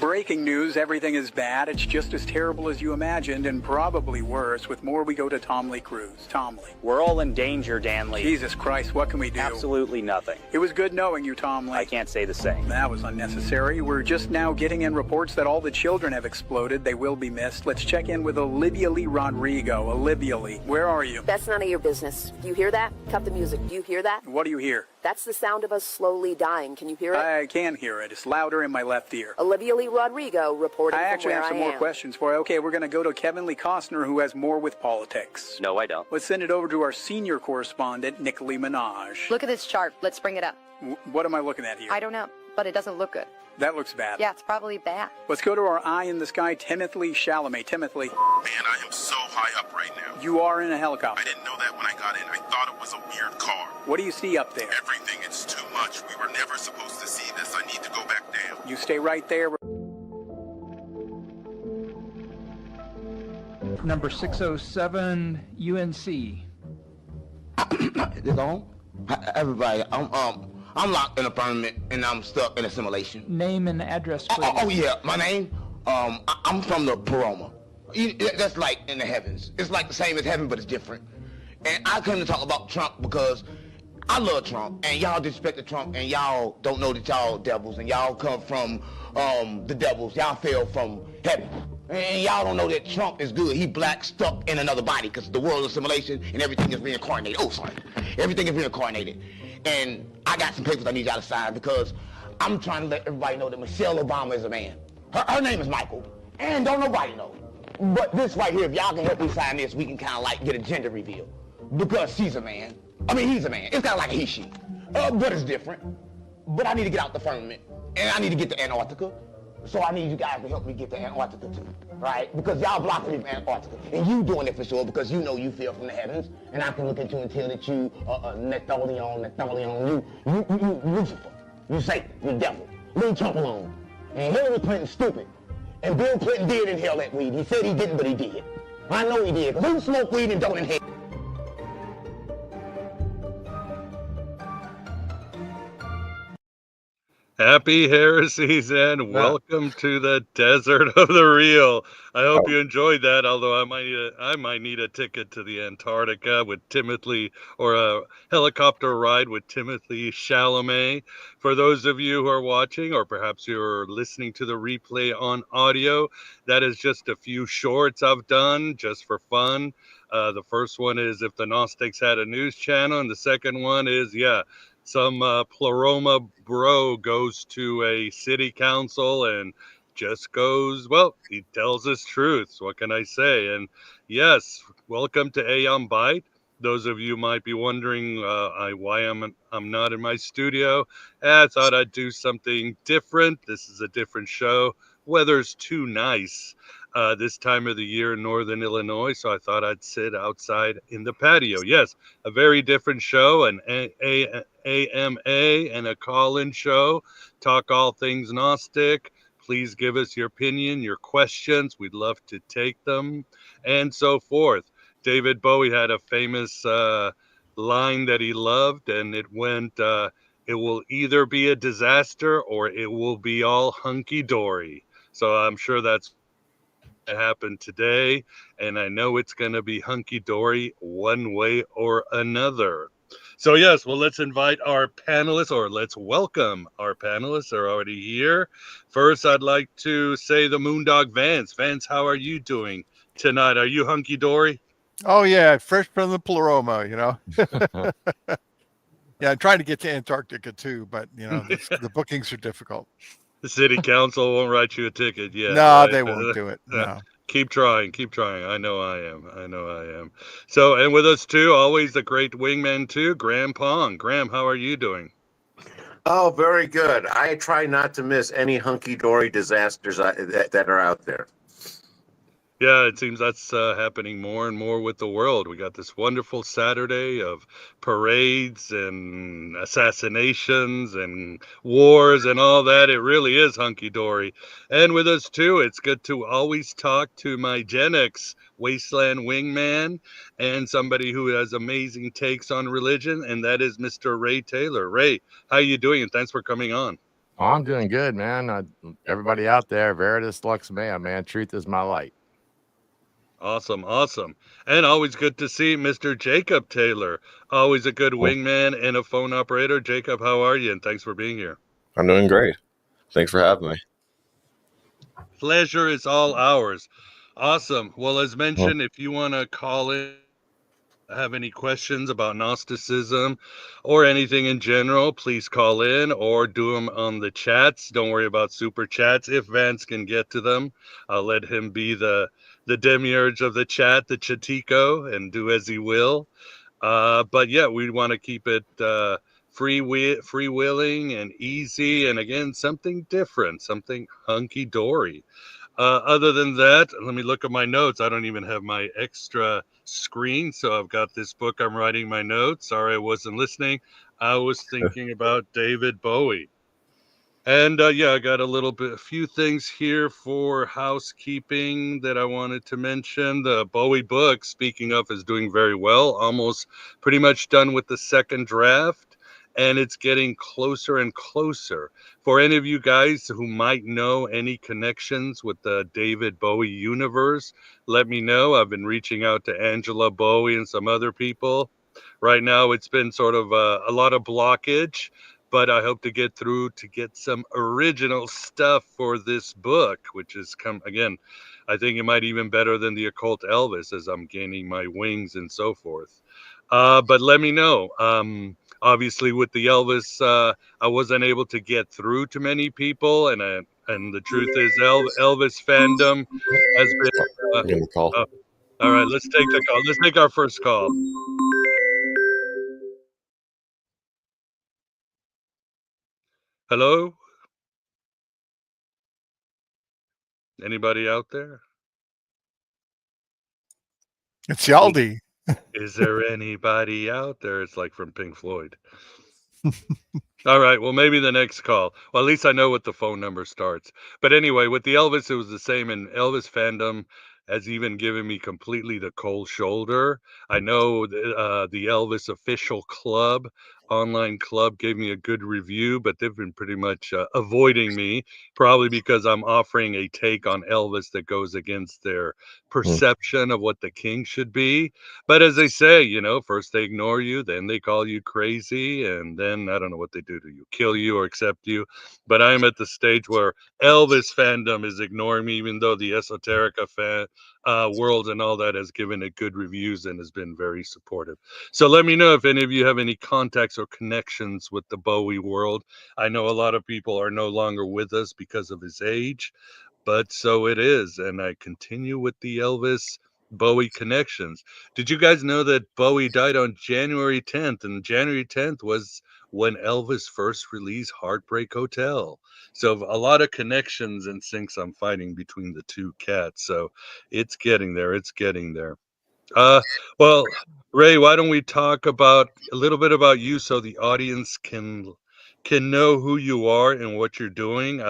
Breaking news, everything is bad. It's just as terrible as you imagined, and probably worse. With more, we go to Tom Lee Cruz. Tom Lee. We're all in danger, Dan Lee. Jesus Christ, what can we do? Absolutely nothing. It was good knowing you, Tom Lee. I can't say the same. That was unnecessary. We're just now getting in reports that all the children have exploded. They will be missed. Let's check in with Olivia Lee Rodrigo. Olivia Lee, where are you? That's none of your business. Do you hear that? Cut the music. Do you hear that? What do you hear? That's the sound of us slowly dying. Can you hear it? I can hear it. It's louder in my left ear. Olivia Lee Rodrigo reporting I from actually where have some I more am. questions for you. Okay, we're going to go to Kevin Lee Costner, who has more with politics. No, I don't. Let's send it over to our senior correspondent, Nick Lee Minaj. Look at this chart. Let's bring it up. What am I looking at here? I don't know, but it doesn't look good. That looks bad. Yeah, it's probably bad. Let's go to our eye in the sky, Timothy Chalamet. Timothy. Man, I am so high up right now. You are in a helicopter. I didn't know that when I got in. I thought it was a weird car. What do you see up there? Everything, it's too much. We were never supposed to see this. I need to go back down. You stay right there. Number 607 UNC. It's on. Everybody, I'm locked in a firmament and I'm stuck in a simulation. Name and address, please. Oh yeah, my name. I'm from the Paroma. That's like in the heavens. It's like the same as heaven, but it's different. And I came to talk about Trump because I love Trump, and y'all disrespect Trump, and y'all don't know that y'all devils, and y'all come from the devils. Y'all fell from heaven. And y'all don't know that Trump is good. He black stuck in another body because the world is simulation and everything is reincarnated. Oh, sorry. Everything is reincarnated. And I got some papers I need y'all to sign because I'm trying to let everybody know that Michelle Obama is a man. Her name is Michael, and don't nobody know. But this right here, if y'all can help me sign this, we can kind of like get a gender reveal. Because she's a man. I mean, he's a man. It's kind of like a he, she. But it's different. But I need to get out the firmament, and I need to get to Antarctica. So I need you guys to help me get to Antarctica too, right? Because y'all blocking me from Antarctica. And you doing it for sure because you know you fell from the heavens. And I can look at you and tell that you Natholion, you Lucifer, you Satan, you devil. Leave Trump alone. And Hillary Clinton's stupid. And Bill Clinton did inhale that weed. He said he didn't, but he did. I know he did, because who smoke weed and don't inhale? Happy heresies and welcome to the desert of the real. I hope you enjoyed that, although I might need a ticket to the Antarctica with Timothy, or a helicopter ride with Timothy Chalamet. For those of you who are watching, or perhaps you're listening to the replay on audio, that is just a few shorts I've done just for fun. The first one is if the Gnostics had a news channel, and the second one is, some Pleroma bro goes to a city council and just goes, well, he tells his truths. What can I say? And yes, welcome to Aeon Byte. Those of you might be wondering why I'm not in my studio. I thought I'd do something different. This is a different show. Weather's too nice this time of the year in Northern Illinois, so I thought I'd sit outside in the patio. Yes, a very different show, an AMA and a call-in show. Talk all things Gnostic. Please give us your opinion, your questions. We'd love to take them, and so forth. David Bowie had a famous line that he loved, and it went, it will either be a disaster or it will be all hunky-dory. So I'm sure that's happened today, and I know it's going to be hunky-dory one way or another. So yes, well, let's invite our panelists, or let's welcome our panelists. They're already here. First, I'd like to say the Moondog Vance. Vance, how are you doing tonight? Are you hunky-dory? Oh yeah, fresh from the Pleroma, you know. Yeah, I'm trying to get to Antarctica too, but you know, the bookings are difficult. The city council won't write you a ticket yet. No, right? they won't do it. No. Keep trying. I know I am. So, and with us too, always the great wingman too, Graham Pong. Graham, how are you doing? Oh, very good. I try not to miss any hunky-dory disasters that are out there. Yeah, it seems that's happening more and more with the world. We got this wonderful Saturday of parades and assassinations and wars and all that. It really is hunky-dory. And with us, too, it's good to always talk to my GenX Wasteland wingman and somebody who has amazing takes on religion, and that is Mr. Ray Taylor. Ray, how you doing? And thanks for coming on. Oh, I'm doing good, man. Everybody out there, Veritas Lux Mea, man. Truth is my light. Awesome, awesome. And always good to see Mr. Jacob Taylor. Always a good wingman and a phone operator. Jacob, how are you? And thanks for being here. I'm doing great. Thanks for having me. Pleasure is all ours. Awesome. Well, as mentioned, if you want to call in, have any questions about Gnosticism or anything in general, please call in or do them on the chats. Don't worry about super chats. If Vance can get to them, I'll let him be the demiurge of the chat, the Chatico, and do as he will. But yeah, we want to keep it freewheeling and easy, and again, something different, something hunky-dory. Other than that, let me look at my notes. I don't even have my extra screen, so I've got this book. I'm writing my notes. Sorry, I wasn't listening. I was thinking about David Bowie. And yeah, I got a few things here for housekeeping that I wanted to mention. The Bowie book, speaking of, is doing very well. Almost pretty much done with the second draft, and it's getting closer and closer. For any of you guys who might know any connections with the David Bowie universe, let me know. I've been reaching out to Angela Bowie and some other people. Right now, it's been sort of a lot of blockage, but I hope to get through to get some original stuff for this book, which is again, I think it might even better than the occult Elvis as I'm gaining my wings and so forth. But let me know. Obviously, with the Elvis, I wasn't able to get through to many people, and the truth is, Elvis fandom has been. Call. All right, let's take the call. Let's take our first call. Hello? Anybody out there? It's Yaldi. Is there anybody out there? It's like from Pink Floyd. All right, well, maybe the next call. Well, at least I know what the phone number starts. But anyway, with the Elvis, it was the same. And Elvis fandom has even given me completely the cold shoulder. I know the Elvis official club, online club, gave me a good review, but they've been pretty much avoiding me, probably because I'm offering a take on Elvis that goes against their perception of what the king should be. But as they say, first they ignore you, then they call you crazy, and then I don't know what they do to you, kill you or accept you. But I'm at the stage where Elvis fandom is ignoring me, even though the esoterica world and all that has given it good reviews and has been very supportive. So let me know if any of you have any contacts or connections with the Bowie world. I know a lot of people are no longer with us because of his age, but so it is. And I continue with the Elvis Bowie connections. Did you guys know that Bowie died on January 10th? And January 10th was when Elvis first released Heartbreak Hotel. So a lot of connections and syncs I'm finding between the two cats. So it's getting there. It's getting there. Well, Ray, why don't we talk about a little bit about you so the audience can know who you are and what you're doing.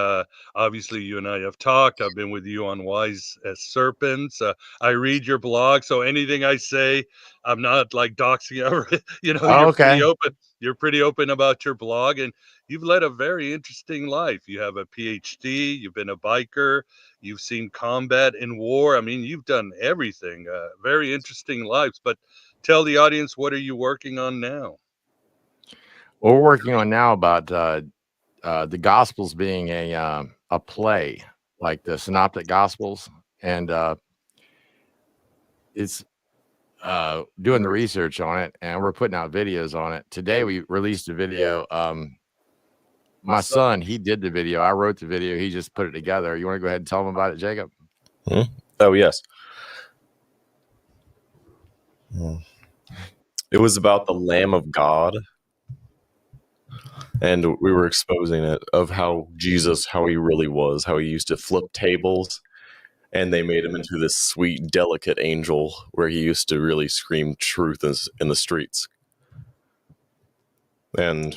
Obviously, you and I have talked. I've been with you on Wise as Serpents. I read your blog, so anything I say, I'm not like doxing you. You're pretty open. You're pretty open about your blog, and you've led a very interesting life. You have a PhD. You've been a biker. You've seen combat and war. I mean, you've done everything. Very interesting lives. But tell the audience, what are you working on now? What we're working on now about the Gospels being a play, like the Synoptic Gospels, and it's doing the research on it, and we're putting out videos on it. Today we released a video. My son, he did the video. I wrote the video. He just put it together. You want to go ahead and tell him about it, Jacob? Oh, yes. It was about the Lamb of God. And we were exposing it of how Jesus, how he really was, how he used to flip tables, and they made him into this sweet, delicate angel where he used to really scream truth in the streets. And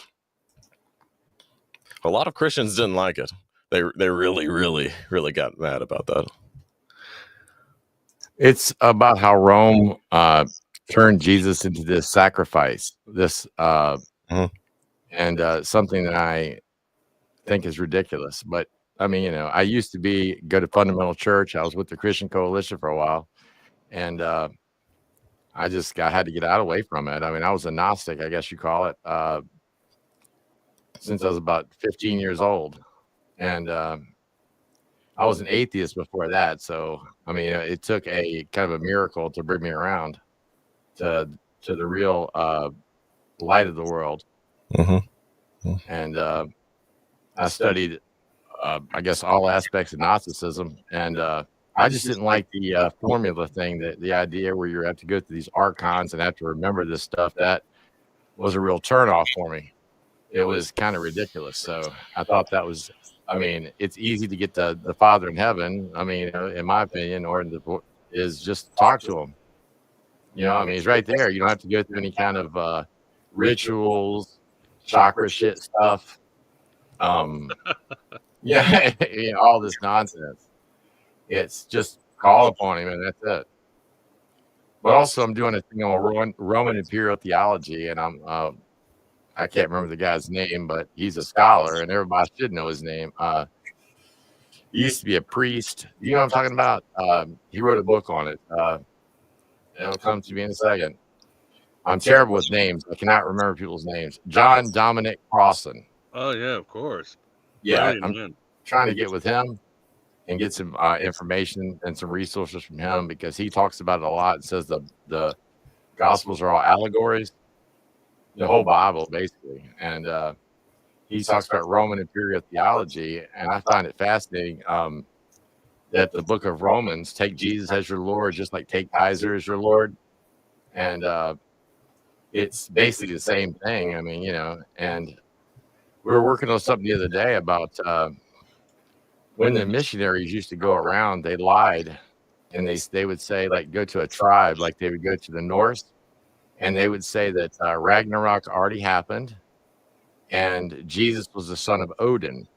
a lot of Christians didn't like it. They really, really, really got mad about that. It's about how Rome turned Jesus into this sacrifice, and something that think is ridiculous. But I mean, you know, I used to go to fundamental church. I was with the Christian Coalition for a while, and I had to get away from it. I mean, I was a Gnostic, I guess you call it, since I was about 15 years old, and I was an atheist before that. So I mean, it took a kind of a miracle to bring me around to the real light of the world. And I studied, I guess, all aspects of Gnosticism, and I just didn't like the formula thing, the idea where you have to go through these Archons and have to remember this stuff. That was a real turnoff for me. It was kind of ridiculous. So I thought that was, I mean, it's easy to get the Father in heaven. I mean, in my opinion, is just talk to him. You know, I mean, he's right there. You don't have to go through any kind of rituals, chakra shit stuff. Yeah, you know, all this nonsense. It's just call upon him, and that's it. But also, I'm doing a thing on Roman imperial theology, and I can't remember the guy's name, but he's a scholar, and everybody should know his name. He used to be a priest. You know what I'm talking about? He wrote a book on it. It'll come to me in a second. I'm terrible with names. I cannot remember people's names. John Dominic Crossan. Oh, yeah, of course. Yeah, I'm trying to get with him and get some information and some resources from him, because he talks about it a lot and says the Gospels are all allegories, the whole Bible, basically. And he talks about Roman imperial theology, and I find it fascinating that the book of Romans take Jesus as your Lord, just like take Kaiser as your Lord. And it's basically the same thing. I mean, you know, and we were working on something the other day about when the missionaries used to go around, they lied, and they would say, like, go to a tribe, like they would go to the Norse, and they would say that Ragnarok already happened, and Jesus was the son of Odin.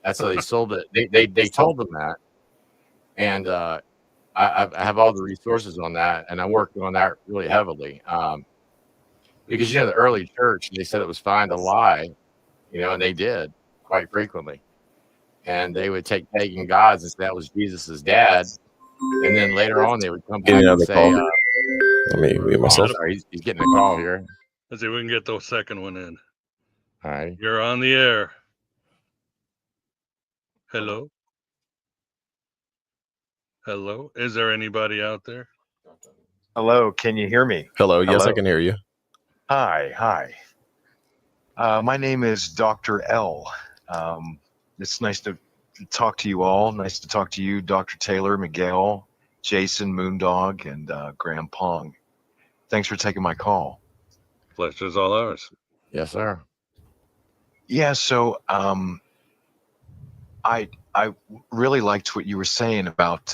That's how they sold it. They told them that, and I have all the resources on that, and I'm working on that really heavily, because, you know, the early church, they said it was fine to lie, you know, and they did quite frequently. And they would take pagan gods and say that was Jesus's dad, and then later on they would come back and say, "Let me mute myself." Sorry, he's getting a call here. Let's see if we can get the second one in. All right, you're on the air. Hello, hello. Is there anybody out there? Hello, can you hear me? Hello, yes, I can hear you. Hi. My name is Dr. L. It's nice to talk to you all. Nice to talk to you, Dr. Taylor, Miguel, Jason, Moondog, and Graham Pong. Thanks for taking my call. Pleasure's all ours. Yes, sir. Yeah, so I really liked what you were saying about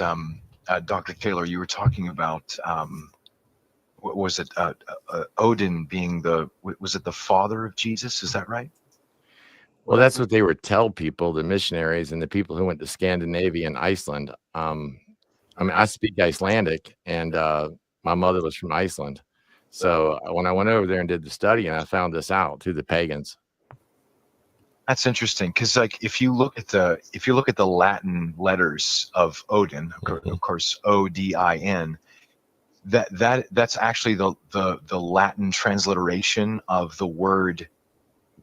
Dr. Taylor. You were talking about what was it? Odin being was it the father of Jesus? Is that right? Well, that's what they would tell people, the missionaries and the people who went to Scandinavia and Iceland. I mean, I speak Icelandic, and my mother was from Iceland. So when I went over there and did the study, and I found this out through the pagans. That's interesting, because like if you look at the Latin letters of Odin, of course Odin, that's actually the Latin transliteration of the word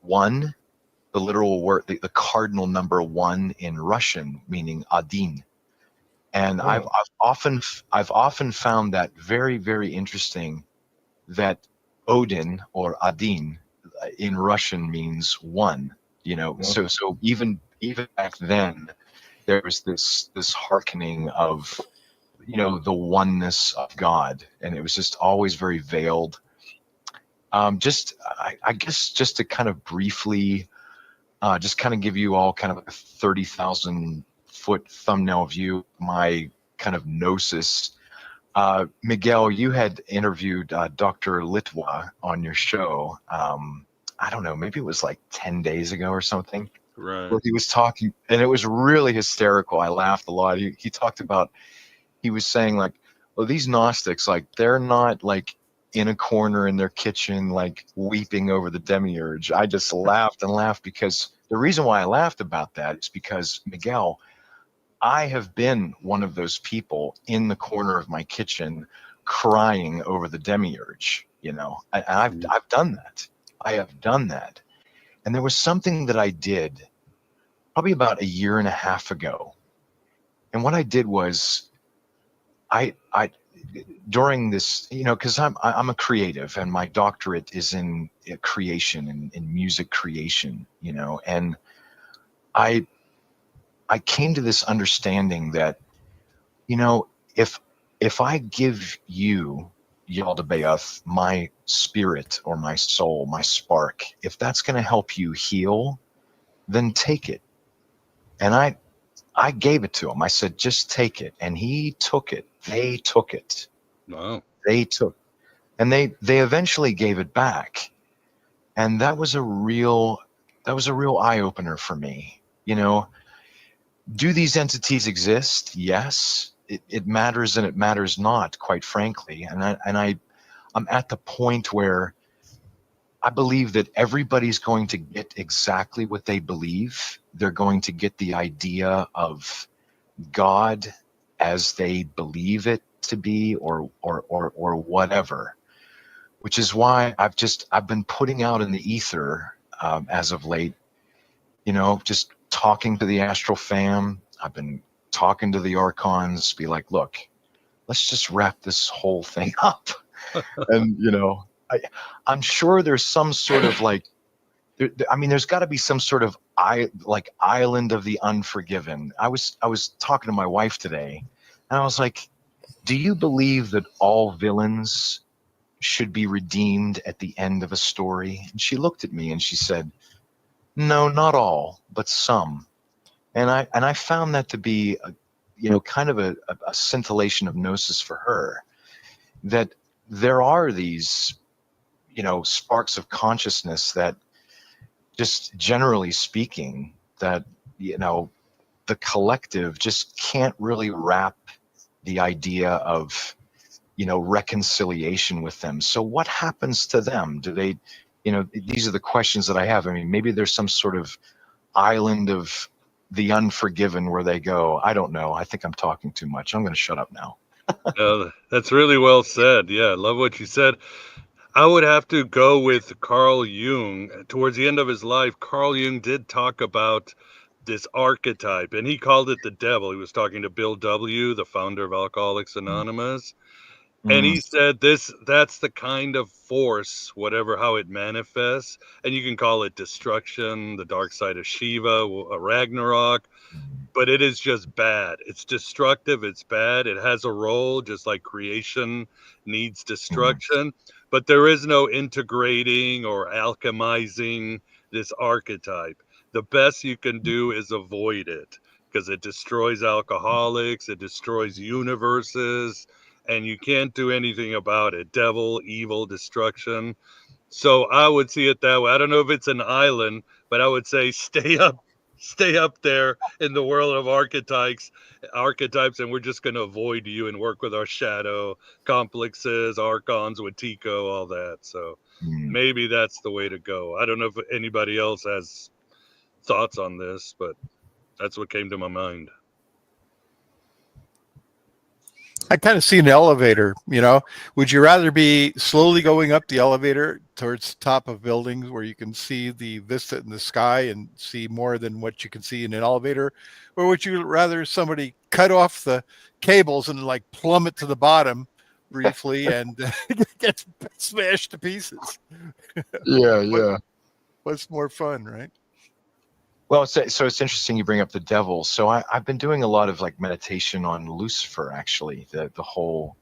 one, the literal word, the cardinal number one in Russian, meaning Adin. And I've often found that very, very interesting, that Odin or Adin in Russian means one. You know, so even back then, there was this hearkening of, you know, the oneness of God, and it was just always very veiled. I guess just to kind of briefly, just kind of give you all kind of a 30,000 foot thumbnail view of my kind of gnosis. Miguel, you had interviewed Dr. Litwa on your show. I don't know, maybe it was like 10 days ago or something. Right. Where he was talking, and it was really hysterical. I laughed a lot. He talked about, he was saying like, well, these Gnostics, like, they're not like in a corner in their kitchen, like weeping over the demiurge. I just laughed and laughed, because the reason why I laughed about that is because, Miguel, I have been one of those people in the corner of my kitchen crying over the demiurge. I've done that. I have done that. And there was something that I did probably about a year and a half ago. And what I did was I during this, because I'm a creative and my doctorate is in creation and in music creation, and I came to this understanding that, if I give you, Yaldabaoth, my spirit or my soul, my spark, if that's going to help you heal, then take it. And I gave it to him. I said, just take it. And he took it. They took it. Wow. They took, and they eventually gave it back. And that was a real eye opener for me. Do these entities exist? Yes. It matters and it matters not, quite frankly. And I'm at the point where I believe that everybody's going to get exactly what they believe. They're going to get the idea of God as they believe it to be, or whatever. Which is why I've been putting out in the ether as of late, just talking to the astral fam. I've been talking to the Archons, be like, look, let's just wrap this whole thing up. And, I'm sure there's some sort of there's got to be some sort of island of the unforgiven. I was talking to my wife today, and I was like, do you believe that all villains should be redeemed at the end of a story? And she looked at me and she said, no, not all, but some. And I found that to be, kind of a scintillation of gnosis for her, that there are these, sparks of consciousness that, just generally speaking, that, the collective just can't really wrap the idea of, reconciliation with them. So what happens to them? Do they, these are the questions that I have. I mean, maybe there's some sort of island of the unforgiven where they go. I don't know. I think I'm talking too much. I'm going to shut up now. That's really well said. Yeah, I love what you said. I would have to go with Carl Jung. Towards the end of his life, Carl Jung did talk about this archetype, and he called it the devil. He was talking to Bill W., the founder of Alcoholics Anonymous. And he said that's the kind of force, how it manifests. And you can call it destruction, the dark side of Shiva, a Ragnarok, but it is just bad. It's destructive. It's bad. It has a role, just like creation needs destruction. But there is no integrating or alchemizing this archetype. The best you can do is avoid it, because it destroys alcoholics. It destroys universes. And you can't do anything about it. Devil, evil, destruction. So I would see it that way. I don't know if it's an island, but I would say stay up there in the world of archetypes, and we're just going to avoid you and work with our shadow complexes, Archons with Tico, all that. So maybe that's the way to go. I don't know if anybody else has thoughts on this, but that's what came to my mind. I kind of see an elevator, would you rather be slowly going up the elevator towards the top of buildings where you can see the vista in the sky and see more than what you can see in an elevator? Or would you rather somebody cut off the cables and plummet to the bottom briefly and get smashed to pieces? Yeah. What's more fun, right? Well, so it's interesting you bring up the devil. So I've been doing a lot of meditation on Lucifer, actually, the whole,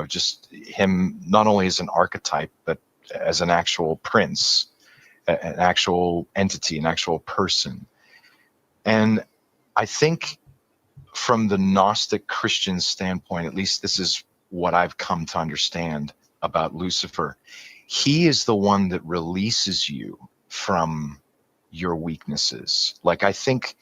just him not only as an archetype, but as an actual prince, an actual entity, an actual person. And I think from the Gnostic Christian standpoint, at least this is what I've come to understand about Lucifer. He is the one that releases you from your weaknesses. I think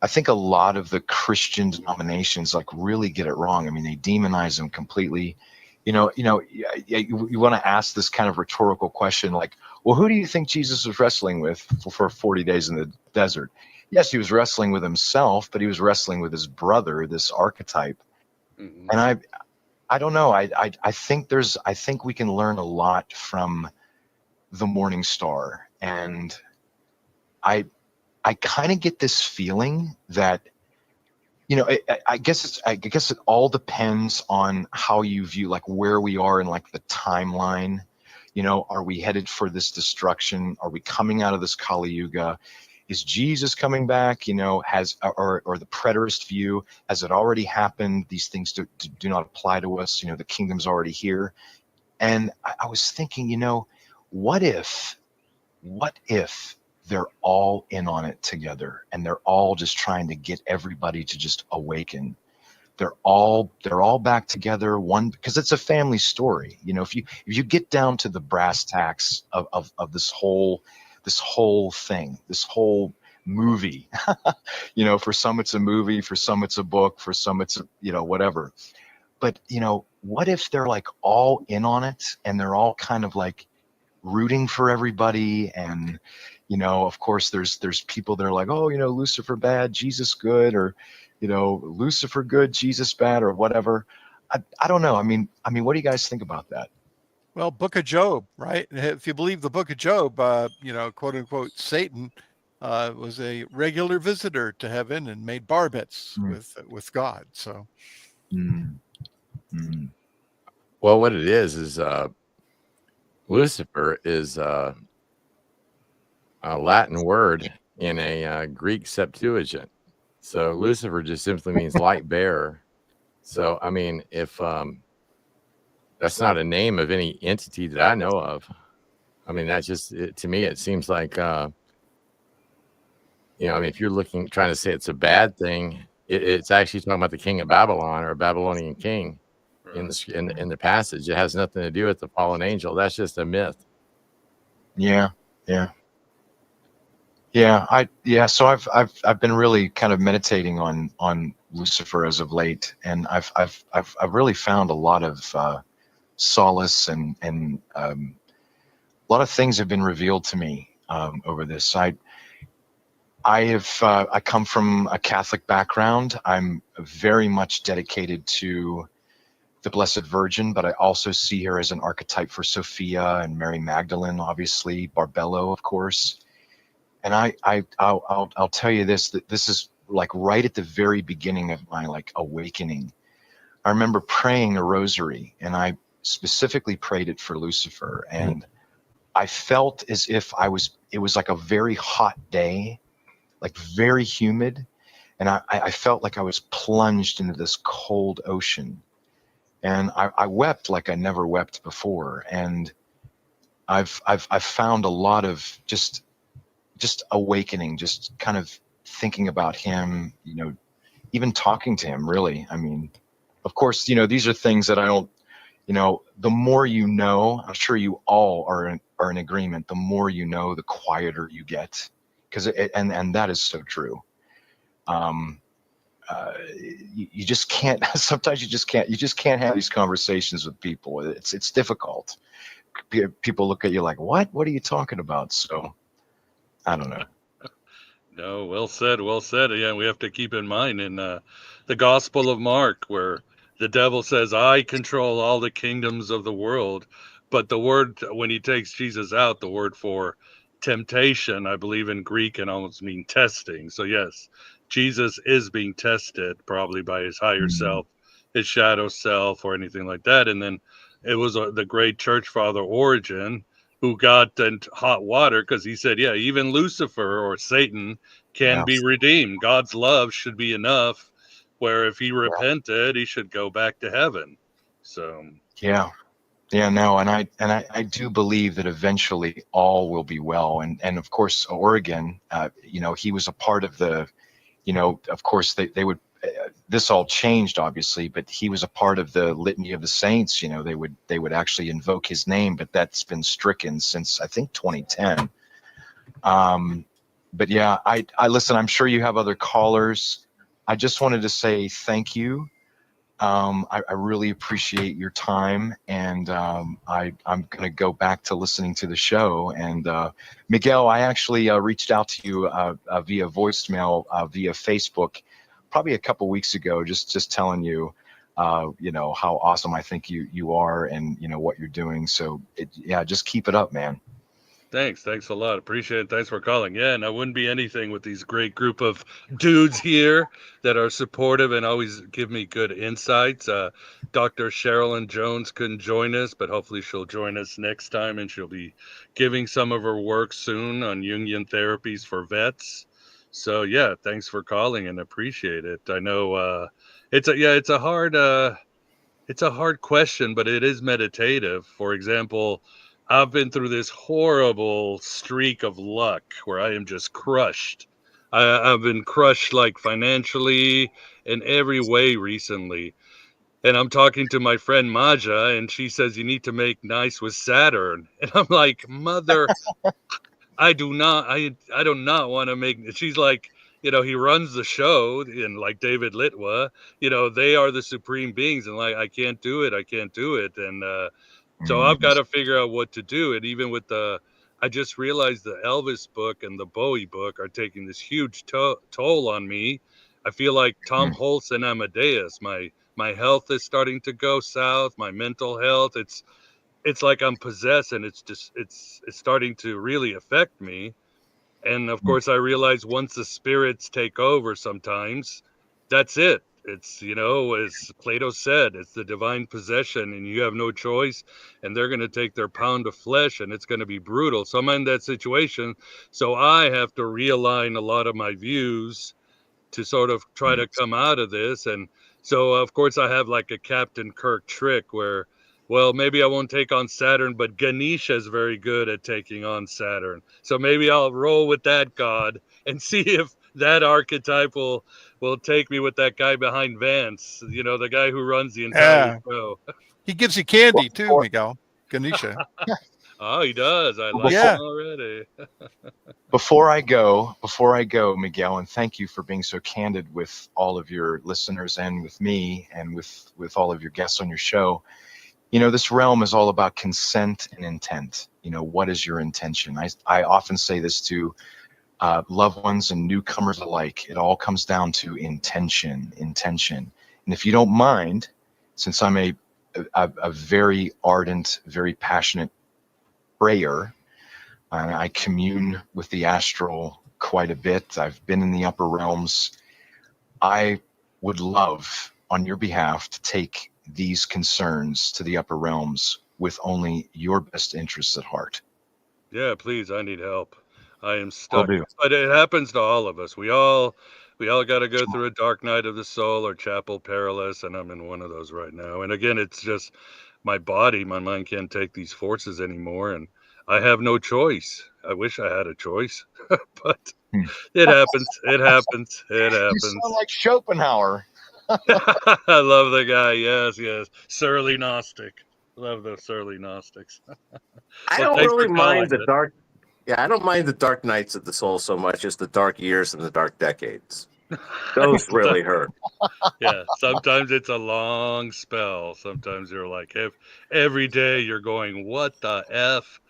a lot of the Christian denominations really get it wrong. I mean, they demonize him completely. You want to ask this kind of rhetorical question, like, well, who do you think Jesus was wrestling with for 40 days in the desert? Yes, he was wrestling with himself, but he was wrestling with his brother, this archetype. Mhm. And I don't know. I think we can learn a lot from the morning star. And I kind of get this feeling that, I guess it all depends on how you view, like, where we are in, like, the timeline. Are we headed for this destruction? Are we coming out of this Kali Yuga? Is Jesus coming back? Or the preterist view, has it already happened? These things do not apply to us. The kingdom's already here. And I was thinking, what if they're all in on it together, and they're all just trying to get everybody to just awaken? They're all back together, one, because it's a family story. If you get down to the brass tacks of this whole thing, this whole movie, for some it's a movie, for some it's a book, for some it's whatever. But what if they're, like, all in on it, and they're all kind of, like, rooting for everybody? And of course there's people that are like, oh, Lucifer bad, Jesus good, or Lucifer good, Jesus bad, or whatever. I don't know. I mean, what do you guys think about that? Well, Book of Job, right? If you believe the Book of Job, quote unquote, Satan was a regular visitor to heaven and made bar mitzvahs with God. So, Well, what it is Lucifer is a Latin word in a Greek Septuagint. So Lucifer just simply means light bearer. So, I mean, if that's not a name of any entity that I know of. I mean, that's just, to me, it seems like, if you're trying to say it's a bad thing, it's actually talking about the king of Babylon, or a Babylonian king in the passage. It has nothing to do with the fallen angel. That's just a myth. Yeah. So I've been really kind of meditating on Lucifer as of late, and I've really found a lot of solace, and a lot of things have been revealed to me over this. I come from a Catholic background. I'm very much dedicated to the Blessed Virgin, but I also see her as an archetype for Sophia and Mary Magdalene, obviously, Barbello, of course. And I'll tell you this, that this is, like, right at the very beginning of my, like, awakening. I remember praying a rosary, and I specifically prayed it for Lucifer, and I felt as if it was like a very hot day, like very humid, and I felt like I was plunged into this cold ocean, and I wept like I never wept before. And I've found a lot of just awakening, just kind of thinking about him, even talking to him, really. I mean, of course, these are things that I don't, the more I'm sure you all are in agreement, the more the quieter you get, because and that is so true. You just can't, sometimes you just can't have these conversations with people. It's difficult. People look at you like, what are you talking about? So I don't know. No, well said, well said. Yeah, we have to keep in mind in the Gospel of Mark, where the devil says, I control all the kingdoms of the world. But the word, when he takes Jesus out, the word for temptation, I believe in Greek, can almost mean testing. So yes, Jesus is being tested probably by his higher self, his shadow self, or anything like that. And then it was the great church father Origen who got in hot water because he said, yeah, even Lucifer or Satan can be redeemed. God's love should be enough where if he repented, he should go back to heaven. So no, and I do believe that eventually all will be well. And of course, Oregon, he was a part of the, of course they would, this all changed obviously, but he was a part of the litany of the saints. They would actually invoke his name, but that's been stricken since I think 2010. But yeah, I listen, I'm sure you have other callers. I just wanted to say thank you. I really appreciate your time, and I'm going to go back to listening to the show. And Miguel, I actually reached out to you via voicemail via Facebook probably a couple weeks ago, just telling you, how awesome I think you are, and what you're doing. So just keep it up, man. Thanks a lot. Appreciate it. Thanks for calling. Yeah, and I wouldn't be anything with these great group of dudes here that are supportive and always give me good insights. Dr. Sherilyn Jones couldn't join us, but hopefully she'll join us next time, and she'll be giving some of her work soon on Jungian therapies for vets. So yeah, thanks for calling and appreciate it. I know it's a hard question, but it is meditative. For example, I've been through this horrible streak of luck where I am just crushed. I've been crushed like financially in every way recently. And I'm talking to my friend Maja, and she says you need to make nice with Saturn. And I'm like, mother, I do not want to make. She's like, he runs the show, and like David Litwa, they are the supreme beings, and like I can't do it. And so I've got to figure out what to do. And even with I just realized the Elvis book and the Bowie book are taking this huge toll on me. I feel like Tom Holtz and Amadeus. My health is starting to go south. My mental health. It's like I'm possessed, and it's starting to really affect me. And of course, I realize once the spirits take over, sometimes that's it. It's, as Plato said, it's the divine possession, and you have no choice, and they're going to take their pound of flesh, and it's going to be brutal. So I'm in that situation. So I have to realign a lot of my views to sort of try to come out of this. And so, of course, I have like a Captain Kirk trick where, well, maybe I won't take on Saturn, but Ganesha is very good at taking on Saturn. So maybe I'll roll with that god and see if that archetype will take me with that guy behind Vance, the guy who runs the entire show. He gives you candy too, Miguel. Ganesha. Oh, he does. I like him already. Before I go, Miguel, and thank you for being so candid with all of your listeners and with me and with all of your guests on your show. This realm is all about consent and intent. What is your intention? I often say this to loved ones and newcomers alike. It all comes down to intention. And if you don't mind, since I'm a very ardent, very passionate prayer, and I commune with the astral quite a bit. I've been in the upper realms. I would love, on your behalf, to take these concerns to the upper realms with only your best interests at heart. Yeah, please. I need help. I am stuck. But it happens to all of us. We all got to go through a dark night of the soul or chapel perilous, and I'm in one of those right now. And again, it's just my mind can't take these forces anymore, and I have no choice. I wish I had a choice, but it happens. It happens. You sound like Schopenhauer. I love the guy. Yes. Surly Gnostic. Love those surly Gnostics. I don't really mind the dark. Yeah, I don't mind the dark nights of the soul so much as the dark years and the dark decades. Those really hurt. Yeah, sometimes it's a long spell. Sometimes you're like, every day you're going, what the F?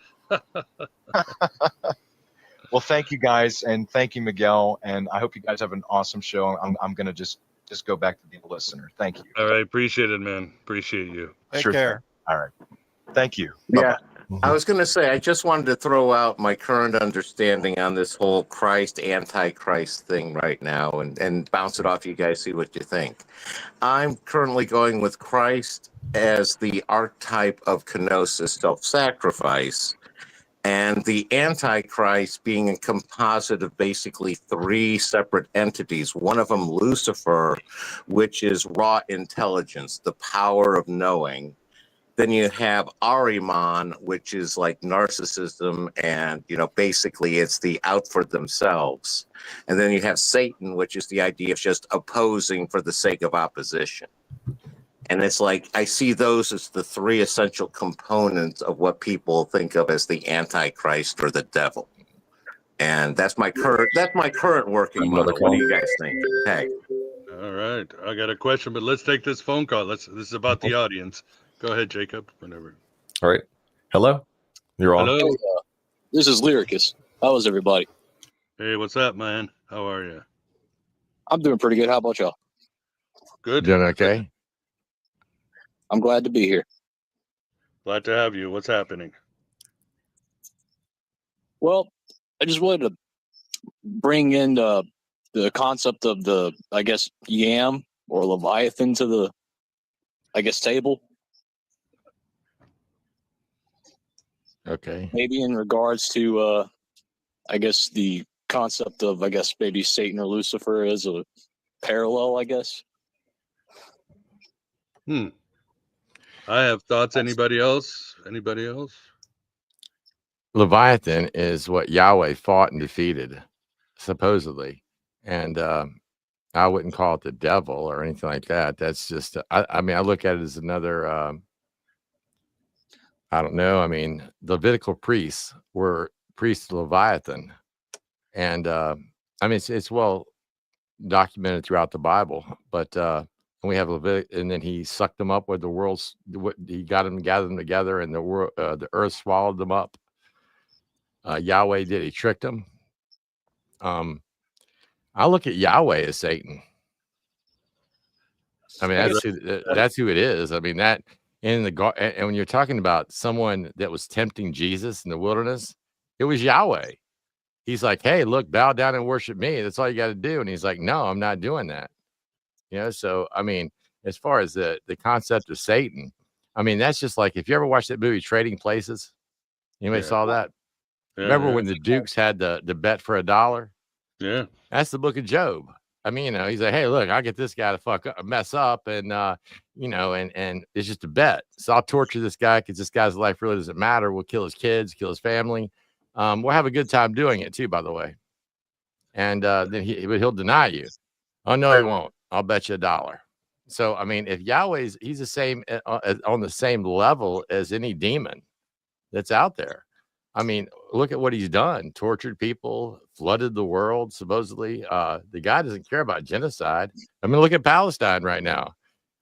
Well, thank you guys, and thank you, Miguel, and I hope you guys have an awesome show. I'm going to just go back to being a listener. Thank you. All right, appreciate it, man. Appreciate you. Take care. All right. Thank you. Yeah. I was going to say, I just wanted to throw out my current understanding on this whole Christ, Antichrist thing right now and bounce it off you guys, see what you think. I'm currently going with Christ as the archetype of kenosis, self-sacrifice, and the Antichrist being a composite of basically three separate entities. One of them, Lucifer, which is raw intelligence, the power of knowing. Then you have Ahriman, which is like narcissism, and basically it's the out for themselves. And then you have Satan, which is the idea of just opposing for the sake of opposition. And it's like I see those as the three essential components of what people think of as the Antichrist or the devil. And that's my current working model. What do you guys think? Hey. All right, I got a question, but let's take this phone call. This is about the audience. Go ahead, Jacob. Whenever. All right. Hello. You're on. Hello. Hey, this is Lyricus. How is everybody? Hey, what's up, man? How are you? I'm doing pretty good. How about y'all? Good. Doing okay? I'm glad to be here. Glad to have you. What's happening? Well, I just wanted to bring in the concept of the, I guess, yam or Leviathan to the, I guess, table. Okay. Maybe in regards to, I guess, the concept of, I guess, maybe Satan or Lucifer as a parallel, I guess. I have thoughts. Anybody else? Anybody else? Leviathan is what Yahweh fought and defeated, supposedly. And I wouldn't call it the devil or anything like that. That's just, I mean, I look at it as another, I don't know. I mean, the Levitical priests were priests of Leviathan. And I mean, it's well documented throughout the Bible, but we have Leviticus, and then he sucked them up with the world's, he got them, gathered them together, and the earth swallowed them up. Yahweh did, he tricked them. I look at Yahweh as Satan. I mean, that's who it is. I mean, that in the and when you're talking about someone that was tempting Jesus in the wilderness, it was Yahweh. He's like, hey, look, bow down and worship me. That's all you got to do. And he's like, no, I'm not doing that. You know, so I mean, as far as the concept of Satan, I mean, that's just like, if you ever watched that movie Trading Places, anybody saw that? Remember when the Dukes had the bet for $1? Yeah. That's the book of Job. I mean, you know, he's like, hey, look, I'll get this guy to fuck up, mess up. And, you know, and it's just a bet. So I'll torture this guy because this guy's life really doesn't matter. We'll kill his kids, kill his family. We'll have a good time doing it too, by the way. And then he'll deny you. Oh, no, he won't. I'll bet you $1. So, I mean, if he's the same on the same level as any demon that's out there. I mean, look at what he's done. Tortured people, flooded the world, supposedly. The guy doesn't care about genocide. I mean, look at Palestine right now.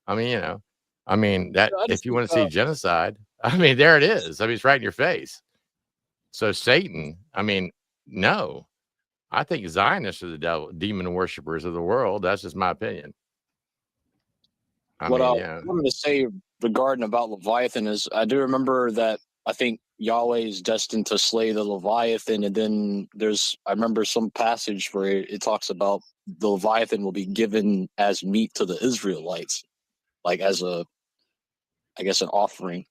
I mean, you know, I mean, that if you want to see genocide, I mean, there it is. I mean, it's right in your face. So Satan, I mean, no. I think Zionists are the devil, demon worshippers of the world. That's just my opinion. I wanted to say regarding about Leviathan is I do remember that I think Yahweh is destined to slay the Leviathan, and then I remember some passage where it talks about the Leviathan will be given as meat to the Israelites, like as I guess, an offering.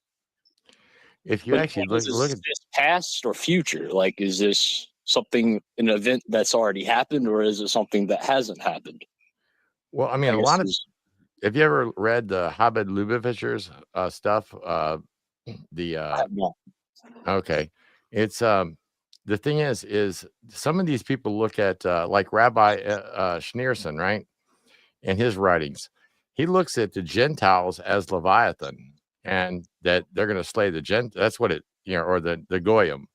If you actually look at this past or future, like, is this an event that's already happened, or is it something that hasn't happened? Well, I mean, have you ever read the Habed Lubavitcher's stuff? Okay. It's the thing is some of these people look at like Rabbi Schneerson, right? In his writings, he looks at the Gentiles as Leviathan, and that they're going to slay the That's what it, you know, or the Goyim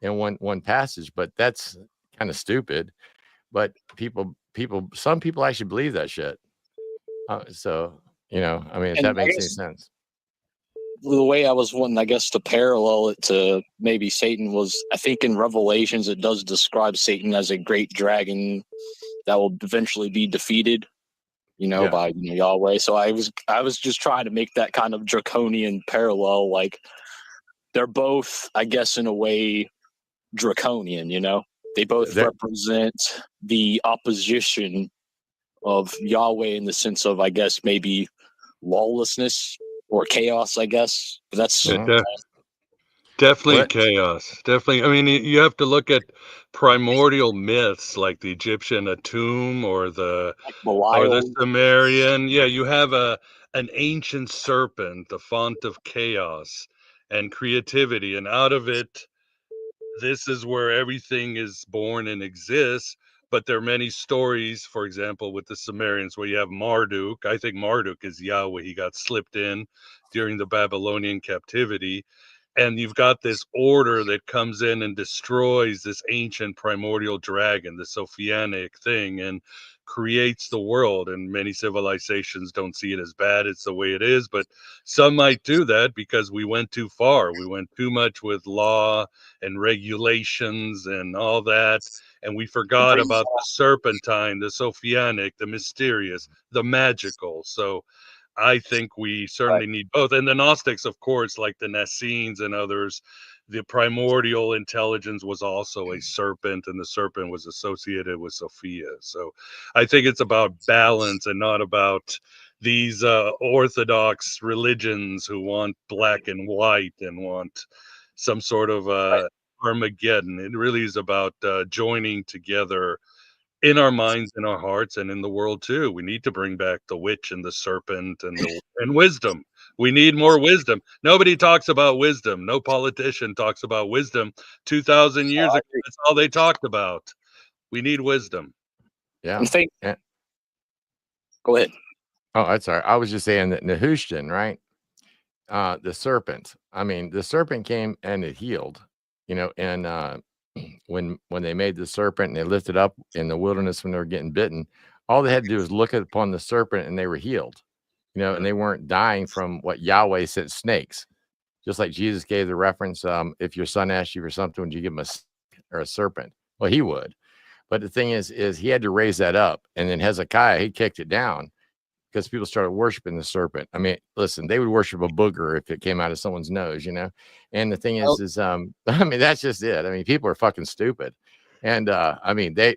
in one passage. But that's kind of stupid. But some people actually believe that shit. So, you know, I mean, if that makes any sense. The way I was wanting, I guess, to parallel it to maybe Satan was, I think in Revelations, it does describe Satan as a great dragon that will eventually be defeated, you know, by Yahweh. So I was just trying to make that kind of draconian parallel. Like, they're both, I guess, in a way, draconian, you know? They both represent the opposition of Yahweh in the sense of, I guess, maybe lawlessness or chaos, I guess. But that's definitely chaos. Definitely. I mean, you have to look at primordial myths like the Egyptian tomb or the Sumerian. Yeah, you have an ancient serpent, the font of chaos and creativity, and out of it, this is where everything is born and exists. But there are many stories, for example, with the Sumerians, where you have Marduk. I think Marduk is Yahweh. He got slipped in during the Babylonian captivity. and you've got this order that comes in and destroys this ancient primordial dragon, the Sophianic thing, and creates the world. And many civilizations don't see it as bad. It's the way it is. But some might do that because we went too far. We went too much with law and regulations and all that. And we forgot about the serpentine, the Sophianic, the mysterious, the magical. So I think we certainly need both. And the Gnostics, of course, like the Nassenes and others, the primordial intelligence was also a serpent, and the serpent was associated with Sophia. So I think it's about balance and not about these orthodox religions who want black and white and want some sort of Armageddon. It really is about joining together in our minds, in our hearts, and in the world too. We need to bring back the witch and the serpent and wisdom. We need more wisdom. Nobody talks about wisdom. No politician talks about wisdom. 2,000 years ago, that's all they talked about. We need wisdom. Yeah. Yeah. Go ahead. Oh, that's all right. I was just saying that Nehushtan, right? The serpent. I mean, the serpent came and it healed, and when they made the serpent and they lifted up in the wilderness when they were getting bitten, all they had to do was look upon the serpent and they were healed, and they weren't dying from what Yahweh sent snakes. Just like Jesus gave the reference, if your son asked you for something, would you give him a serpent? Well, he would. But the thing is he had to raise that up. And then Hezekiah, he kicked it down because people started worshiping the serpent. I mean, listen, they would worship a booger if it came out of someone's nose, And the thing is, I mean, that's just it. I mean, people are fucking stupid. And I mean, they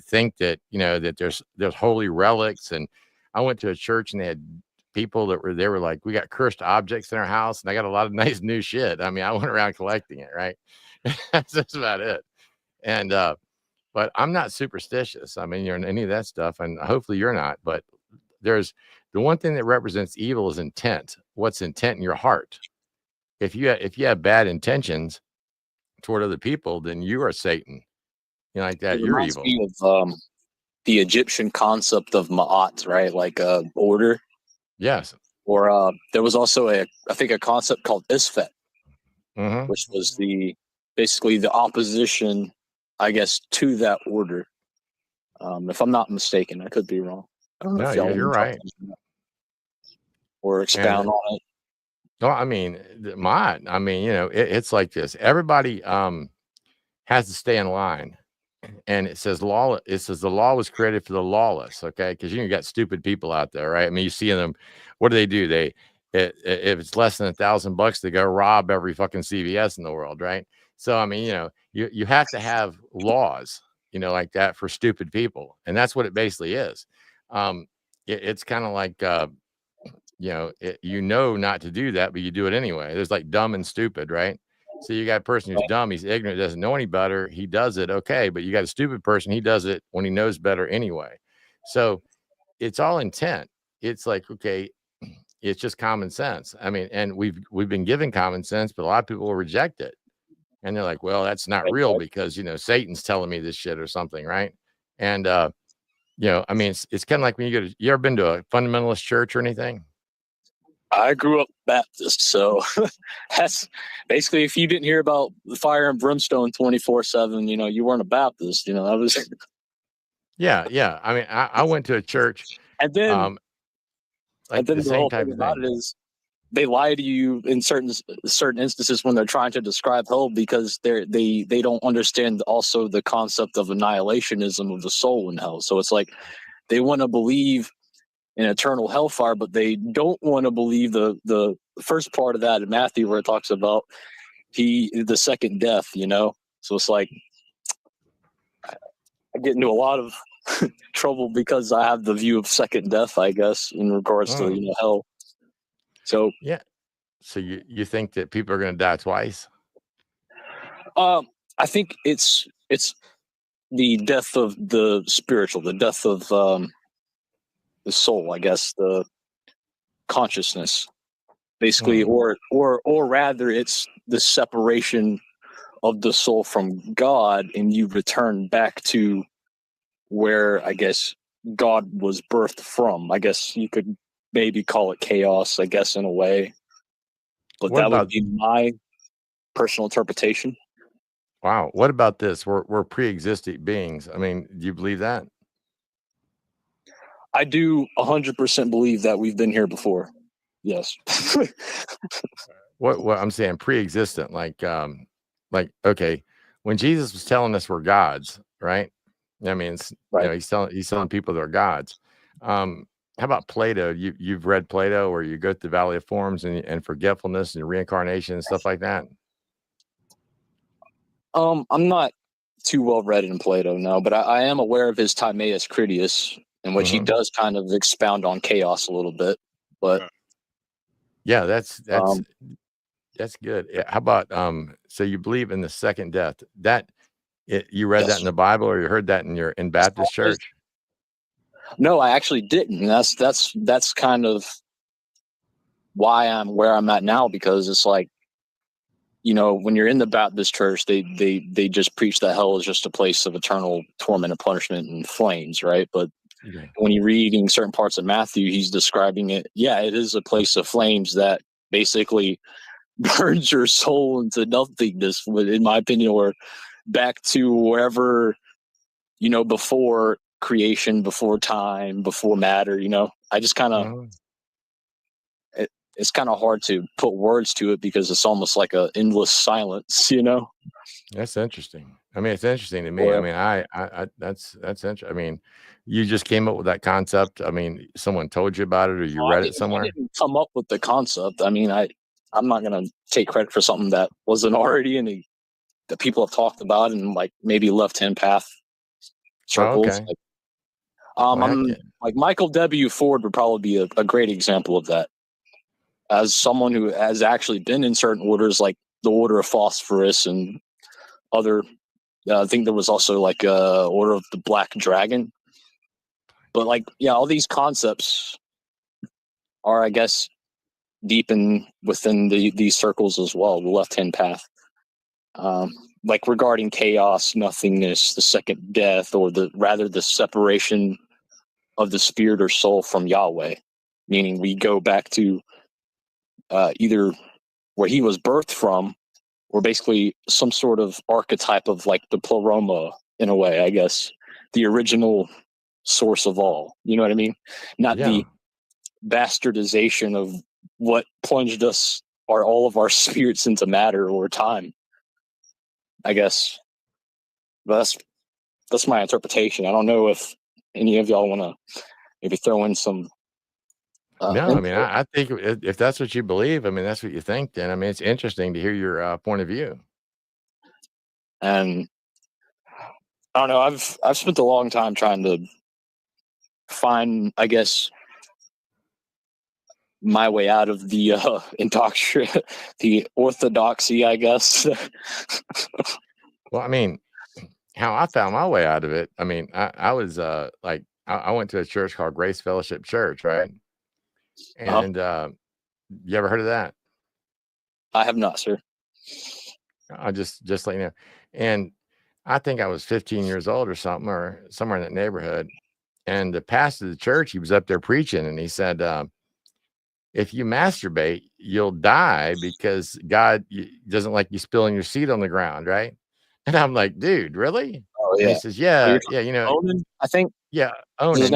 think that, that there's holy relics. And I went to a church and they had people that were like, we got cursed objects in our house, and I got a lot of nice new shit. I mean, I went around collecting it, right? That's about it. And but I'm not superstitious. I mean, you're in any of that stuff, and hopefully you're not. But there's the one thing that represents evil is intent. What's intent in your heart? If you have bad intentions toward other people, then you are Satan. Like that, you're evil. Me of the Egyptian concept of Ma'at, right? Like order. Yes. Or there was also I think a concept called Isfet, which was basically the opposition, I guess, to that order. If I'm not mistaken, I could be wrong. I don't know if you're right. Or expound on it. No, I mean, it's like this. Everybody has to stay in line. And it says law. It says the law was created for the lawless. Okay, because you got stupid people out there, right? I mean, you see them. What do? If it's less than $1,000, they go rob every fucking CVS in the world, right? So I mean, you have to have laws, like that for stupid people, and that's what it basically is. It's kind of like not to do that, but you do it anyway. There's like dumb and stupid, right? So you got a person who's dumb, he's ignorant, doesn't know any better, he does it, okay, but you got a stupid person, he does it when he knows better anyway. So it's all intent. It's like, okay, it's just common sense. I mean, and we've been given common sense, but a lot of people will reject it. And they're like, well, that's not real because, Satan's telling me this shit or something, right? And, I mean, it's kind of like when you ever been to a fundamentalist church or anything? I grew up Baptist, so that's basically, if you didn't hear about the fire and brimstone 24/7, you weren't a Baptist. That was. Yeah. I mean, I went to a church, and then, the whole thing about it is they lie to you in certain instances when they're trying to describe hell because they don't understand also the concept of annihilationism of the soul in hell. So it's like they want to believe in eternal hellfire, but they don't want to believe the first part of that in Matthew where it talks about the second death, So it's like I get into a lot of trouble because I have the view of second death, I guess, in regards to hell. So yeah. So you think that people are going to die twice? I think it's the death of the spiritual, the death of the soul, I guess, the consciousness, basically, or rather, it's the separation of the soul from God, and you return back to where, I guess, God was birthed from. I guess you could maybe call it chaos, I guess, in a way. But that would be my personal interpretation. Wow. What about this? We're pre-existing beings. I mean, do you believe that? I do 100% believe that we've been here before. Yes. What I'm saying, pre-existent, like okay, when Jesus was telling us we're gods, right? I mean, it's, right. you know, he's telling people they're gods. How about Plato? You've read Plato, where you go to the Valley of Forms and forgetfulness and reincarnation and stuff like that? I'm not too well read in Plato, no, but I am aware of his Timaeus Critias, in which he does kind of expound on chaos a little bit. But yeah, that's good. How about so you believe in the second death? That you read that in the Bible, or you heard that in Baptist church? No, I actually didn't. That's kind of why I'm where I'm at now, because it's like, you know, when you're in the Baptist church, they just preach that hell is just a place of eternal torment and punishment and flames, right? But when you're reading certain parts of Matthew, he's describing it. Yeah, it is a place of flames that basically burns your soul into nothingness, in my opinion, or back to wherever, you know, before creation, before time, before matter. You know, I just kind of it's kind of hard to put words to it, because it's almost like a endless silence, you know. That's interesting. I mean, it's interesting to me. I mean, I that's interesting. I mean, you just came up with that concept. I mean, someone told you about it, or you read it somewhere? I didn't come up with the concept. I mean, I'm not going to take credit for something that wasn't already in that people have talked about and like maybe left-hand path circles. Okay. Like, I'm like Michael W. Ford would probably be a great example of that, as someone who has actually been in certain orders, like the Order of Phosphorus and other. I think there was also like Order of the Black Dragon. But like, yeah, all these concepts are, I guess, deep within these circles as well, the left-hand path. Like regarding chaos, nothingness, the second death, or the separation of the spirit or soul from Yahweh, meaning we go back to either where he was birthed from, or basically some sort of archetype of like the pleroma, in a way, I guess, the original source of all. You know what I mean? Not the bastardization of what plunged all of our spirits into matter or time, I guess. But that's my interpretation. I don't know if any of y'all want to maybe throw in some. No, I mean, I think if that's what you believe, I mean, that's what you think. Then, I mean, it's interesting to hear your point of view. And I don't know. I've spent a long time trying to find, I guess, my way out of the the orthodoxy, I guess. Well, I mean, how I found my way out of it. I mean, I was like, I went to a church called Grace Fellowship Church, right? And you ever heard of that? I have not, sir. I'll just let you know. And I think I was 15 years old or something, or somewhere in that neighborhood. And the pastor of the church, he was up there preaching, and he said, if you masturbate, you'll die, because God doesn't like you spilling your seed on the ground, right? And I'm like, dude, really? Oh, yeah. And he says, yeah, you know, Onan, I think. Yeah, Onan,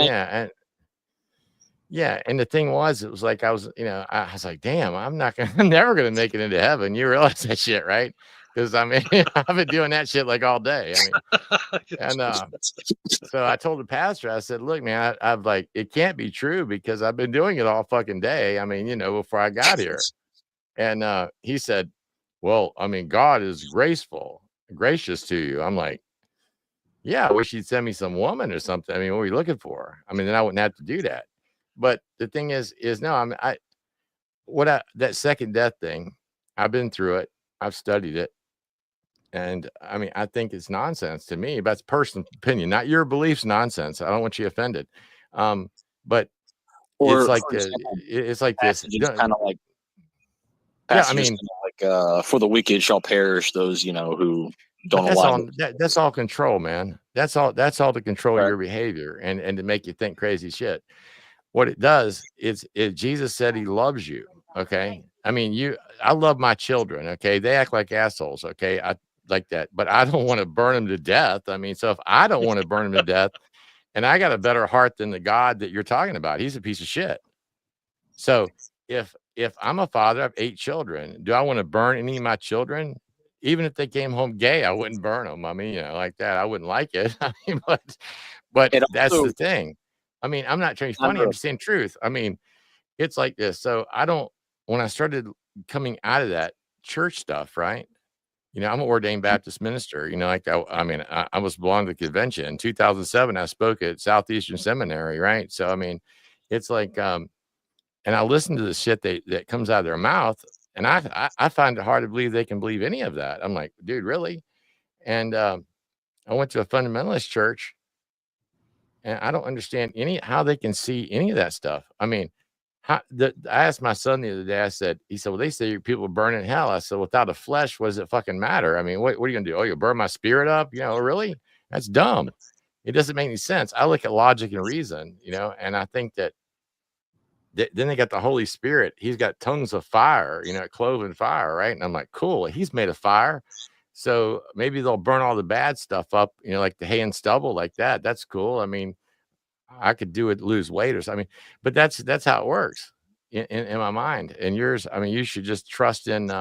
yeah. And the thing was, it was like I was like, damn, I'm never gonna make it into heaven. You realize that shit, right? Because I mean, I've been doing that shit like all day. I mean, and so I told the pastor, I said, look, man, I've like, it can't be true, because I've been doing it all fucking day. I mean, you know, before I got here. And he said, well, I mean, God is gracious to you. I'm like, yeah, I wish he'd send me some woman or something. I mean, what are you looking for? I mean, then I wouldn't have to do that. But the thing is no, I mean, that second death thing, I've been through it. I've studied it. And I mean, I think it's nonsense to me. That's personal opinion, not your beliefs. Nonsense. I don't want you offended. But it's like this. Kind of like. Yeah, I mean, like for the wicked shall perish those, you know, who don't align. That's all control, man. That's all to control your behavior and to make you think crazy shit. What it does is, Jesus said he loves you. Okay. I mean, I love my children. Okay. They act like assholes. Okay. I like that, but I don't want to burn them to death. I mean, so if I don't want to burn them to death, and I got a better heart than the God that you're talking about, he's a piece of shit. So if I'm a father, I have 8 children. Do I want to burn any of my children? Even if they came home gay, I wouldn't burn them. I mean, like that, I wouldn't like it. I mean, but It that's also the thing. I mean, I'm not trying to be funny. kind I'm of just saying truth. I mean, it's like this. So when I started coming out of that church stuff, right? I'm an ordained Baptist minister. I was belonged to the convention. In 2007, I spoke at Southeastern Seminary, right? So, I mean, it's like, and I listen to the shit that comes out of their mouth, and I find it hard to believe they can believe any of that. I'm like, dude, really? And I went to a fundamentalist church, and I don't understand how they can see any of that stuff. I mean, I asked my son the other day. He said, well, they say people burn in hell. I said, without a flesh, what does it fucking matter? I mean, what are you gonna do? Oh, you'll burn my spirit up? Really? That's dumb. It doesn't make any sense. I look at logic and reason, and I think that then they got the Holy Spirit. He's got tongues of fire, cloven fire, right? And I'm like, cool. He's made of fire. So maybe they'll burn all the bad stuff up, like the hay and stubble, like that. That's cool. I mean, I could do it, lose weight or something, but that's how it works in my mind. And yours, I mean, you should just trust in,